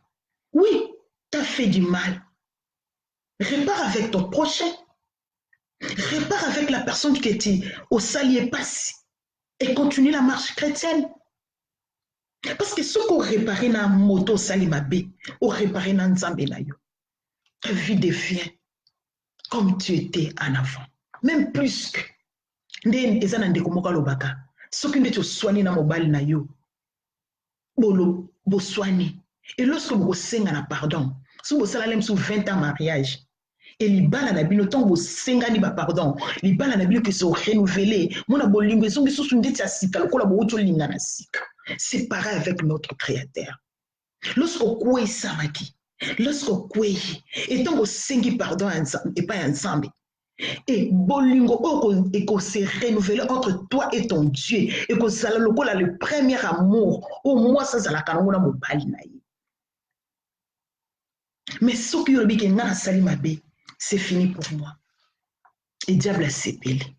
Oui, t'as fait du mal. Répare avec ton prochain. Répare avec la personne qui était au salier passé. Et continue la marche chrétienne. Parce que ce qu'on répare dans la moto salimabe, on répare dans Nzambe na yo. Ta vie devient comme tu étais en avant. Même plus que. Ndé ezana ndeko moka lobaka. Soki nde tu soigné na mobile na yo. Bolo, bo soigné. Et lorsque vous senga na pardon, si vous salalem sous 20 ans mariage, et libala na bino tant vous senga ni ba pardon, libala na bino que se renouveler, mona bolingo ezongi sous ndeti asika lokola bo oto linga na sika. C'est pareil avec notre créateur. Lorsqu'on koué samaki, lorsqu'on koué, et tant vous sengi pardon et pas ensemble. Et bolingo et qu'on s'est renouvelé entre toi et ton Dieu et que ça le premier amour au moins ça la kanongo na mobali na ye. Mais ce qui est na salimabe, c'est fini pour moi. Et diable a sépelé.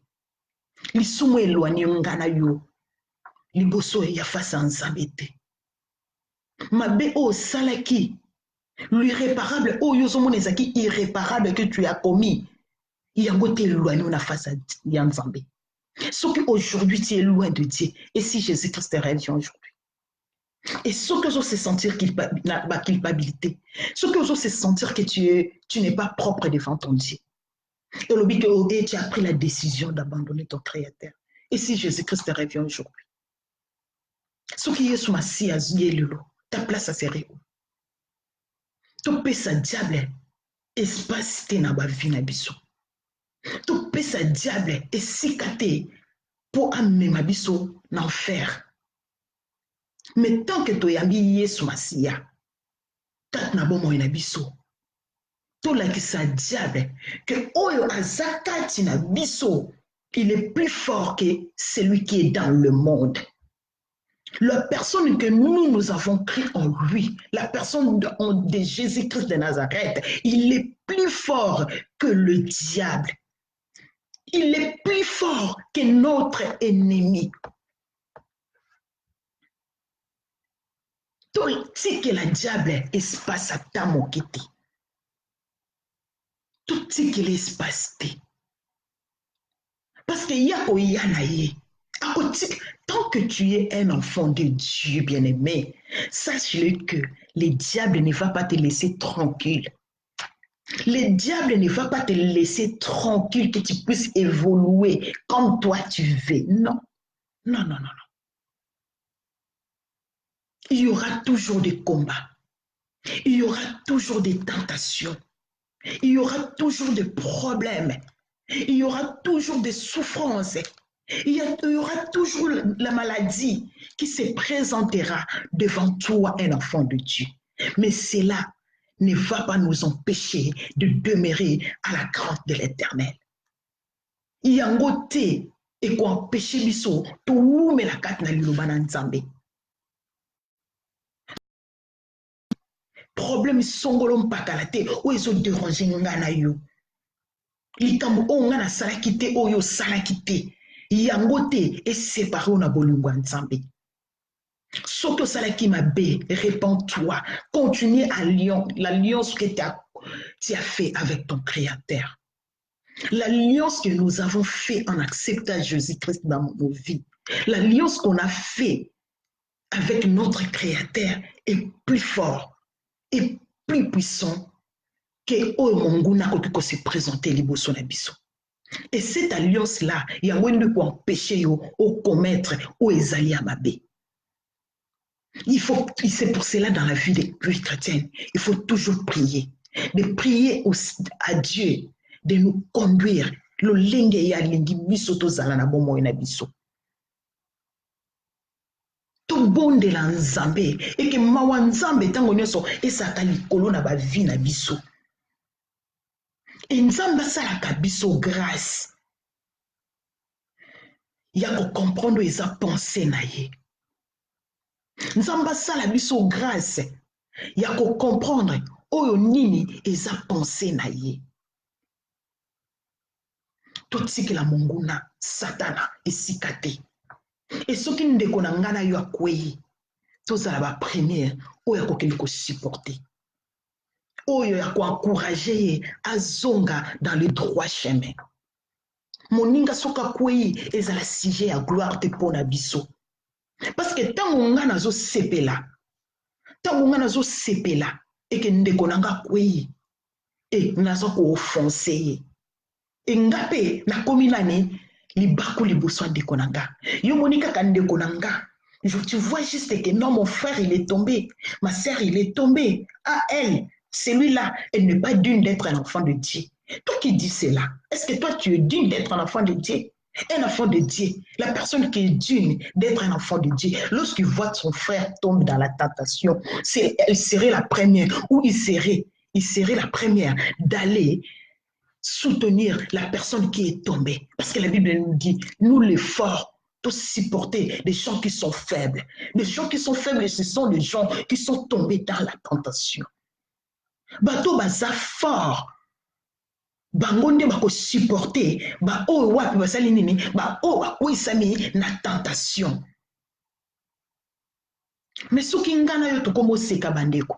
Li sumo éloigné ngana yo. Li boso ya face ensemble te. Mabe o salaki. L'irréparable o yo somo nezaki irréparable que tu as commis. Il y a un éloigné na face à Nzambe. Sauf qu'aujourd'hui tu es loin de Dieu. Et si Jésus-Christ revient aujourd'hui. Et ce que je sais sentir ma culpabilité, ce que je sais sentir que tu n'es pas propre devant ton Dieu. Et tu as pris la décision d'abandonner ton Créateur. Et si Jésus-Christ revient aujourd'hui, Ce qui est sous ma scie, ta place serait où? Tu peux ça diable espace te na ba vie na biso. Tu peux ça diable et sikate pour amener ma biso l'enfer. Mais tant que tu yambi yesu masia, tat na bomo na biso. Tu la qui ça diable que oyo azakati na biso, il est plus fort que celui qui est dans le monde. La personne que nous avons créée en lui, la personne de Jésus-Christ de Nazareth, il est plus fort que le diable. Il est plus fort que notre ennemi. Tout ce que le diable espace à ta moquette. Tout ce que l'espace est. Parce qu'il y a Oyanaye. Tant que tu es un enfant de Dieu bien-aimé, sache-le que le diable ne va pas te laisser tranquille. Le diable ne va pas te laisser tranquille que tu puisses évoluer comme toi tu veux. Non, non, non, non, non. Il y aura toujours des combats. Il y aura toujours des tentations. Il y aura toujours des problèmes. Il y aura toujours des souffrances. Il y aura toujours la maladie qui se présentera devant toi, un enfant de Dieu. Mais cela ne va pas nous empêcher de demeurer à la crainte de l'Éternel. Il y a un côté et qu'on empêche biso tout mais la carte na liloba na nzambe. Problème songolo mpakala te o ezo déranger nga na yo. Likambo o nga na salaki te o yo salaki te. Yango te est séparé na bolingo ya nzambe. Soki osalaki mabe, répands-toi. Continue à l'alliance que tu as fait avec ton Créateur. L'alliance que nous avons fait en acceptant Jésus-Christ dans nos vies. L'alliance qu'on a fait avec notre Créateur est plus fort et plus puissant que Monguna qui se présenter liboso na biso. Et cette alliance-là, il y a un peu empêcher au commettre ou ezali à mabe. C'est pour cela dans la vie des chrétiennes, il faut toujours prier. De prier à Dieu, de nous conduire. Le lenge ya lingi biso tozala na bomo na biso. To bonde la nzambe et que mawa nzambe tango nyoso esaka likolo na ba vie na biso. Et nzambe salaka biso grâce. Ya ko comprendre eza pensée na ye. Nzamba sala biso grâce ya ko comprendre oyo nini eza pensée na ye. Totikela monguna satana esika te. Et soki ndeko na ngana yo akwei tozala ba première oyo akokeli ko supporter. Oyo ya ko encourager ye azonga dans le droit chemin. Moninga soka kwei ezala sujet ya gloire te pona biso. Parce que tant on a nazo sepela, et que ndeko nanga kwei, et nazo ko offenser. Et ngape na kominani libaku liboso ndeko nanga. Yo monika ka ndeko nanga. Tu vois juste que non, mon frère il est tombé, ma sœur il est tombé. Ah elle, celui-là, elle n'est pas digne d'être un enfant de Dieu. Toi qui dis cela, est-ce que toi tu es digne d'être un enfant de Dieu? Un enfant de Dieu, la personne qui est digne d'être un enfant de Dieu, lorsqu'il voit son frère tomber dans la tentation, elle serait la première, ou il serait la première d'aller soutenir la personne qui est tombée. Parce que la Bible nous dit, nous les forts, tous supporter des gens qui sont faibles. Les gens qui sont faibles, ce sont les gens qui sont tombés dans la tentation. Bato baza fort. Bangonde bako supporter ba o wapi basali nini ba o bakwisami na tentation. Mais soki ngana yo to komo seka bandeko.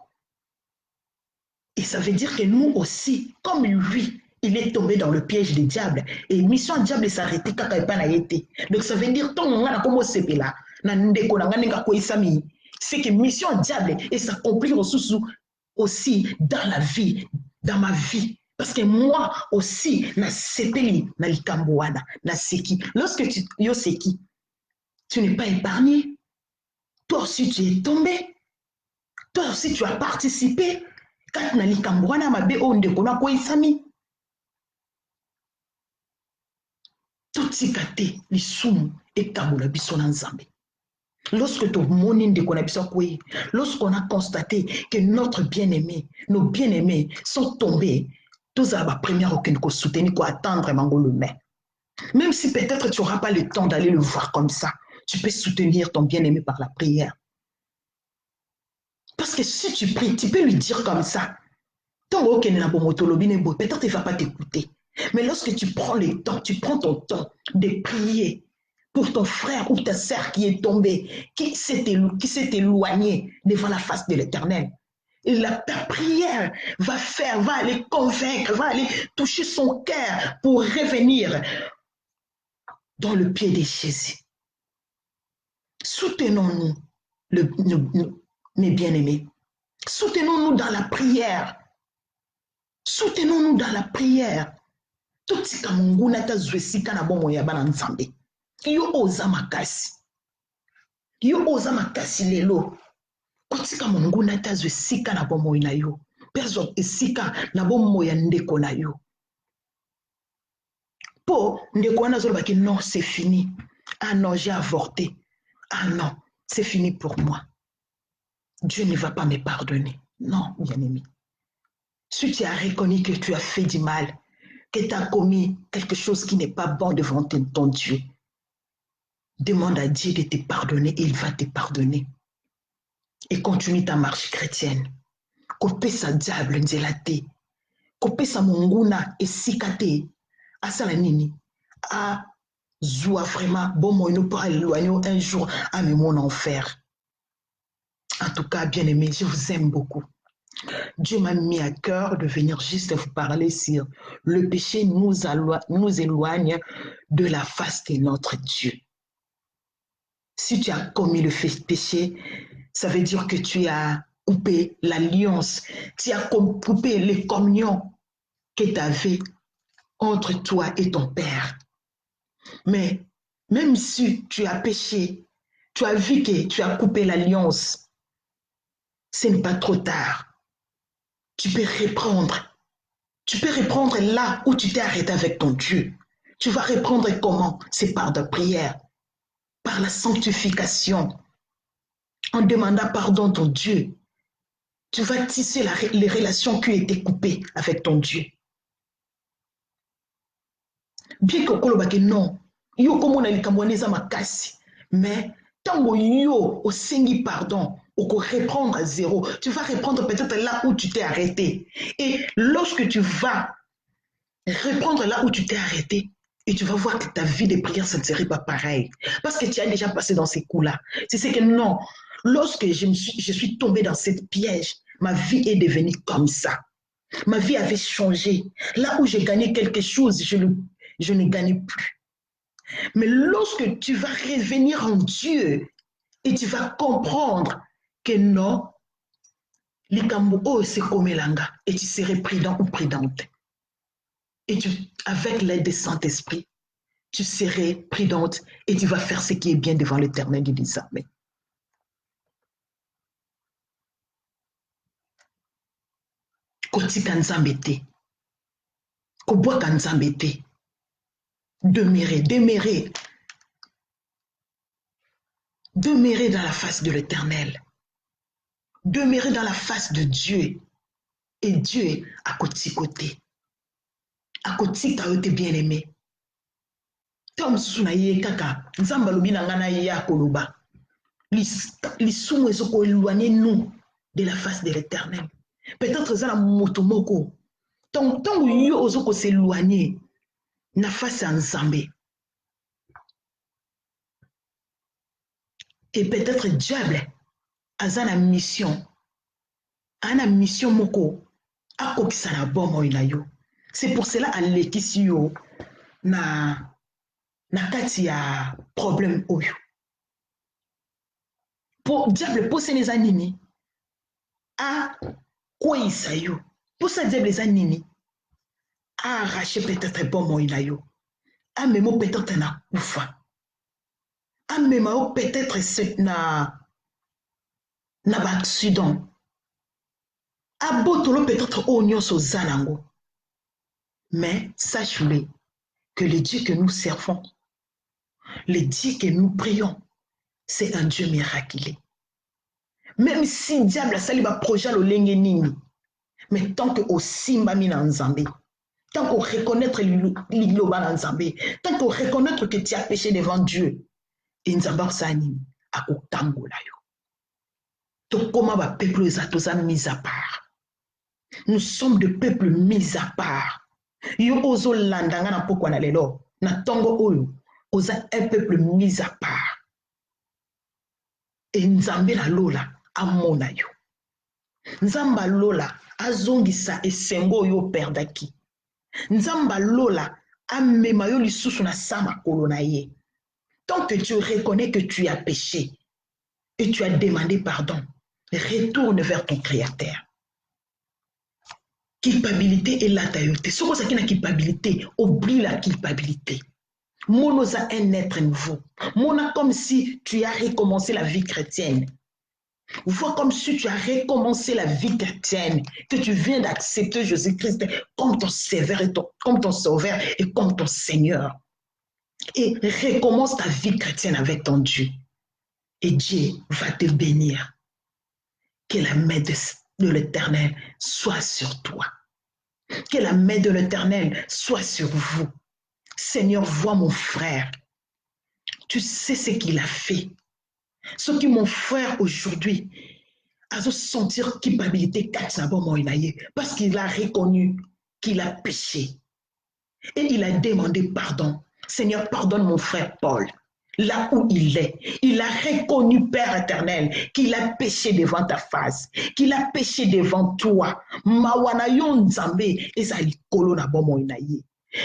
Et ça veut dire que nous aussi, comme lui, il est tombé dans le piège du diable. Et mission diable s'arrêter kaka epa na yete. Donc ça veut dire ton ngana komo sepela na ndeko na ngana kwesami. C'est que mission diable et s'accomplir aussi dans la vie, dans ma vie. Parce que moi aussi, na sepeli, na likamboana, na seki. Lorsque tu yo seki, tu n'es pas épargné. Toi aussi, tu es tombé. Toi aussi, tu as participé. Quand nali kambouana mabe onde kona ko isami. Tout tikate lisumu ekabola biso na nzambe. Lorsque ton monde lorsqu'on a constaté que notre bien-aimé, nos bien-aimés sont tombés, tous à la première aucune qu'on soutenir, qu'on attendre mango le main. Même si peut-être tu n'auras pas le temps d'aller le voir comme ça, tu peux soutenir ton bien-aimé par la prière. Parce que si tu pries, tu peux lui dire comme ça. Peut-être il ne va pas t'écouter. Mais lorsque tu prends le temps, tu prends ton temps de prier pour ton frère ou ta sœur qui est tombé, qui s'est éloigné devant la face de l'Éternel. Et ta prière va aller convaincre, va aller toucher son cœur pour revenir dans le pied de Jésus. Soutenons-nous, mes bien-aimés. Soutenons-nous dans la prière. Soutenons-nous dans la prière. Tout ce que mon goût zwesika na bomo ya bana nzambe. Yo oza makasi. Yo oza makasi lelo. Kotika mon goût zwesika na bomo na yo. Perso esika na bomo ya ndeko na yo. Po ndeko wana zolo ki non, c'est fini. Ah non, j'ai avorté. Ah non, c'est fini pour moi. Dieu ne va pas me pardonner. Non, bien-aimé. Si tu as reconnu que tu as fait du mal, que tu as commis quelque chose qui n'est pas bon devant ton Dieu, demande à Dieu de te pardonner et il va te pardonner. Et continue ta marche chrétienne. Kopé sa diable nzelate. Kopé sa monguna et sikate. Asala nini. A zoua vraiment bon moïno pour éloigner un jour à mon enfer. En tout cas, bien aimé, je vous aime beaucoup. Dieu m'a mis à cœur de venir juste vous parler sur le péché nous éloigne de la face de notre Dieu. Si tu as commis le péché, ça veut dire que tu as coupé l'alliance, tu as coupé les communions que tu avais entre toi et ton Père. Mais même si tu as péché, tu as vu que tu as coupé l'alliance, ce n'est pas trop tard. Tu peux reprendre. Tu peux reprendre là où tu t'es arrêté avec ton Dieu. Tu vas reprendre comment? C'est par la prière, par la sanctification, en demandant pardon à ton Dieu. Tu vas tisser les relations qui ont été coupées avec ton Dieu. Bien que kolobake non, yo comme on a les makasi, mais tant yo au sengi pardon, ou reprendre à zéro, tu vas reprendre peut-être là où tu t'es arrêté. Et lorsque tu vas reprendre là où tu t'es arrêté, et tu vas voir que ta vie de prière, ça ne serait pas pareil. Parce que tu as déjà passé dans ces coups-là. C'est ce que non. Lorsque je suis tombée dans cette piège, ma vie est devenue comme ça. Ma vie avait changé. Là où j'ai gagné quelque chose, je ne gagnais plus. Mais lorsque tu vas revenir en Dieu et tu vas comprendre que non, les Kambo, c'est comme l'anga, et tu serais prudent ou prudente. Et avec l'aide du Saint-Esprit, tu serais prudente et tu vas faire ce qui est bien devant l'Éternel des armées. Kotika nzambe te, kobwaka nzambe te, demeurer dans la face de l'Éternel, demeurer dans la face de Dieu, et Dieu à côté. À côté, tu as été bien aimé. Tom Sunaye Kaka, Nzamba Lubina Ngana Ya Koloba. L'issou est éloigné nous de la face de l'Éternel. Peut-être ça la motomoko. Tant que yo ozoko s'éloigner, na face à Nzambe. Et peut-être diable a une mission. Ana mission moko. Ako kisana bomo inayo. C'est pour cela à l'équisio na kati ya problème oyo. Pour diable poser les animés a quoi isayo. Pour ça diable les animés a arraché peut-être bomo inayo. A memo peut-être na kufa. A memo peut-être na na ba accident abotolo peut-être oignon so zanango. Mais sache-le que le Dieu que nous servons, le Dieu que nous prions, c'est un Dieu miraculeux. Même si diable a sali ba projet lo lenge nini, mais tant que au simba mi na nzambe, tant qu'on reconnaître l'igloba na nzambe, tant qu'on reconnaître que tu as péché devant Dieu, et nzamba sani akotambola yo. To koma ba peuple za mis à part. Nous sommes de peuples mis à part. Yo ozo landanga na pokwa na lelo, na tongo oyo, oza un peuple mis à part. Et nzambe na lola amona yo. Nzamba lola azongisa esengo yo perdaki. Nzamba lola amema yo lisusu na sama kolo na ye. Tant que tu reconnais que tu as péché et tu as demandé pardon, retourne vers ton Créateur. Culpabilité est là tayote. Ce que c'est une culpabilité, oublie la culpabilité. Monosa un être nouveau. Mona comme si tu as recommencé la vie chrétienne. Vois comme si tu as recommencé la vie chrétienne, que tu viens d'accepter Jésus-Christ comme ton sauveur et comme ton Seigneur. Et recommence ta vie chrétienne avec ton Dieu. Et Dieu va te bénir. Que la main de l'Éternel soit sur toi. Que la main de l'Éternel soit sur vous. Seigneur, vois mon frère. Tu sais ce qu'il a fait. Ce que mon frère aujourd'hui a sentir culpabilité parce qu'il a reconnu qu'il a péché. Et il a demandé pardon. Seigneur, pardonne mon frère Paul. Là où il est, il a reconnu, Père éternel, qu'il a péché devant ta face, qu'il a péché devant toi.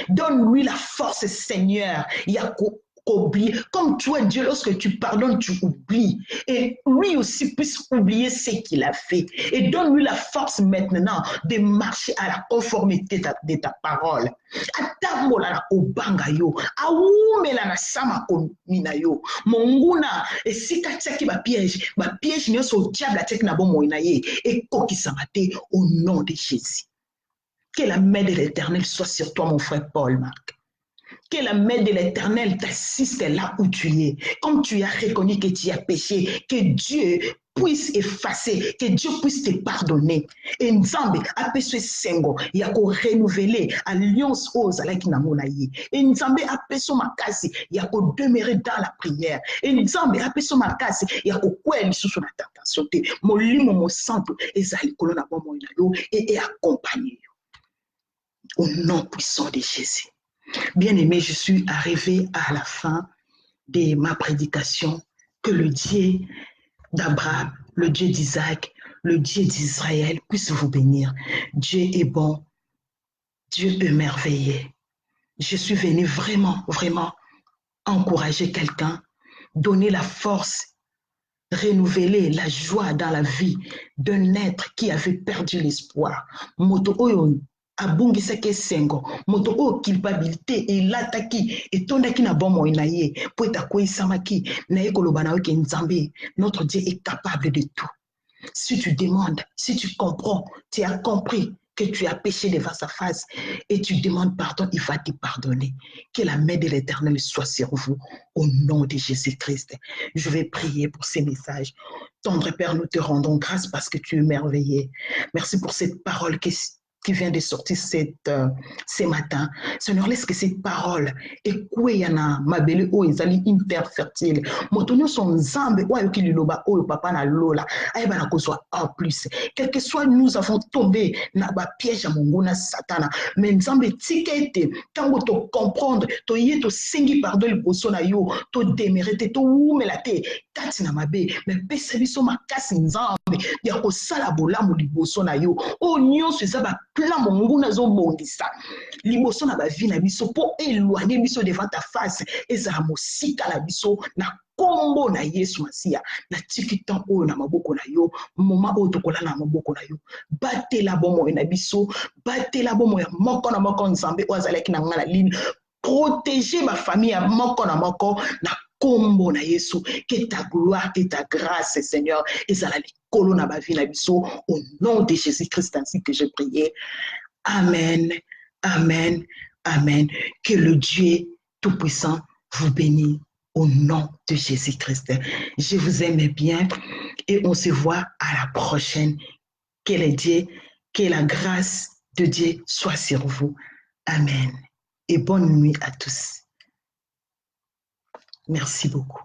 Donne-lui la force, Seigneur. Oublier. Comme toi, Dieu, lorsque tu pardonnes, tu oublies. Et lui aussi puisse oublier ce qu'il a fait. Et donne-lui la force maintenant de marcher à la conformité de ta parole. Atamola na obanga yo, aumela na sama komina yo. Monguna esika tiaki ba piège nyoso diable tiaki na bomo na ye et kokisama te au nom de Jésus. Que la main de l'Éternel soit sur toi, mon frère Paul Marc. Que la main de l'Éternel t'assiste là où tu es. Comme tu as reconnu que tu as péché, que Dieu puisse effacer, que Dieu puisse te pardonner. Et Nzambe a péché sengo, il a renouvelé alliance aux alaki na monaye. Et Nzambe a péché makasi, il a demeurer dans la prière. Et Nzambe a péché makasi, il a kweli sous la tentation. Molimo mo santo ezali kolona bomo inayo et accompagné au nom puissant de Jésus. Bien-aimé, je suis arrivé à la fin de ma prédication. Que le Dieu d'Abraham, le Dieu d'Isaac, le Dieu d'Israël puisse vous bénir. Dieu est bon, Dieu est merveilleux. Je suis venu vraiment, vraiment encourager quelqu'un, donner la force, renouveler la joie dans la vie d'un être qui avait perdu l'espoir. Moto oyo abungisaki esengo moto oyo culpabilité elataki etondaki na bomoi na ye po etakweyisamaki na ye koloba na yo ke Nzambe, notre Dieu est capable de tout. Si tu demandes, si tu comprends, tu as compris que tu as péché devant sa face et tu demandes pardon, il va te pardonner. Que la main de l'Éternel soit sur vous au nom de Jésus-Christ. Je vais prier pour ces messages. Tendre Père, nous te rendons grâce parce que tu es merveilleux. Merci pour cette parole qui vient de sortir ce matin. Seigneur, laisse que cette parole ekweyana mabele o ezali interfertile. Motonyo son nzambe o ayoki liloba o papa na lola. Ayeba na kozwa en plus. Quel que soit nous avons tombé na ba piège à mongona satana. Mais nzambe tikete tango to comprendre to ye to sengi pardon liboso na yo to démériter to umela te kati na mabe mais pesa biso makasi nzambe ya kosala bolamu liboso na yo o nyonso eza ba plan monguna zo bondisa liboso na ba vie na biso po éloigner biso devant ta face ezala mosika na biso na kombo na Yesu Masia na tikitan oyo na maboko na yo moma oyo tokola na maboko na yo batela bomo na biso batela bomo ya moko na moko nzambe o azalaki na ngala ligne protéger ma famille ya moko na moko na kombo na Yesu, que ta gloire, que ta grâce, Seigneur, et ça la likolo na ba vie na biso, au nom de Jésus-Christ, ainsi que j'ai prié. Amen, amen, amen. Que le Dieu Tout-Puissant vous bénisse au nom de Jésus-Christ. Je vous aime bien et on se voit à la prochaine. Que la grâce de Dieu soit sur vous. Amen. Et bonne nuit à tous. Merci beaucoup.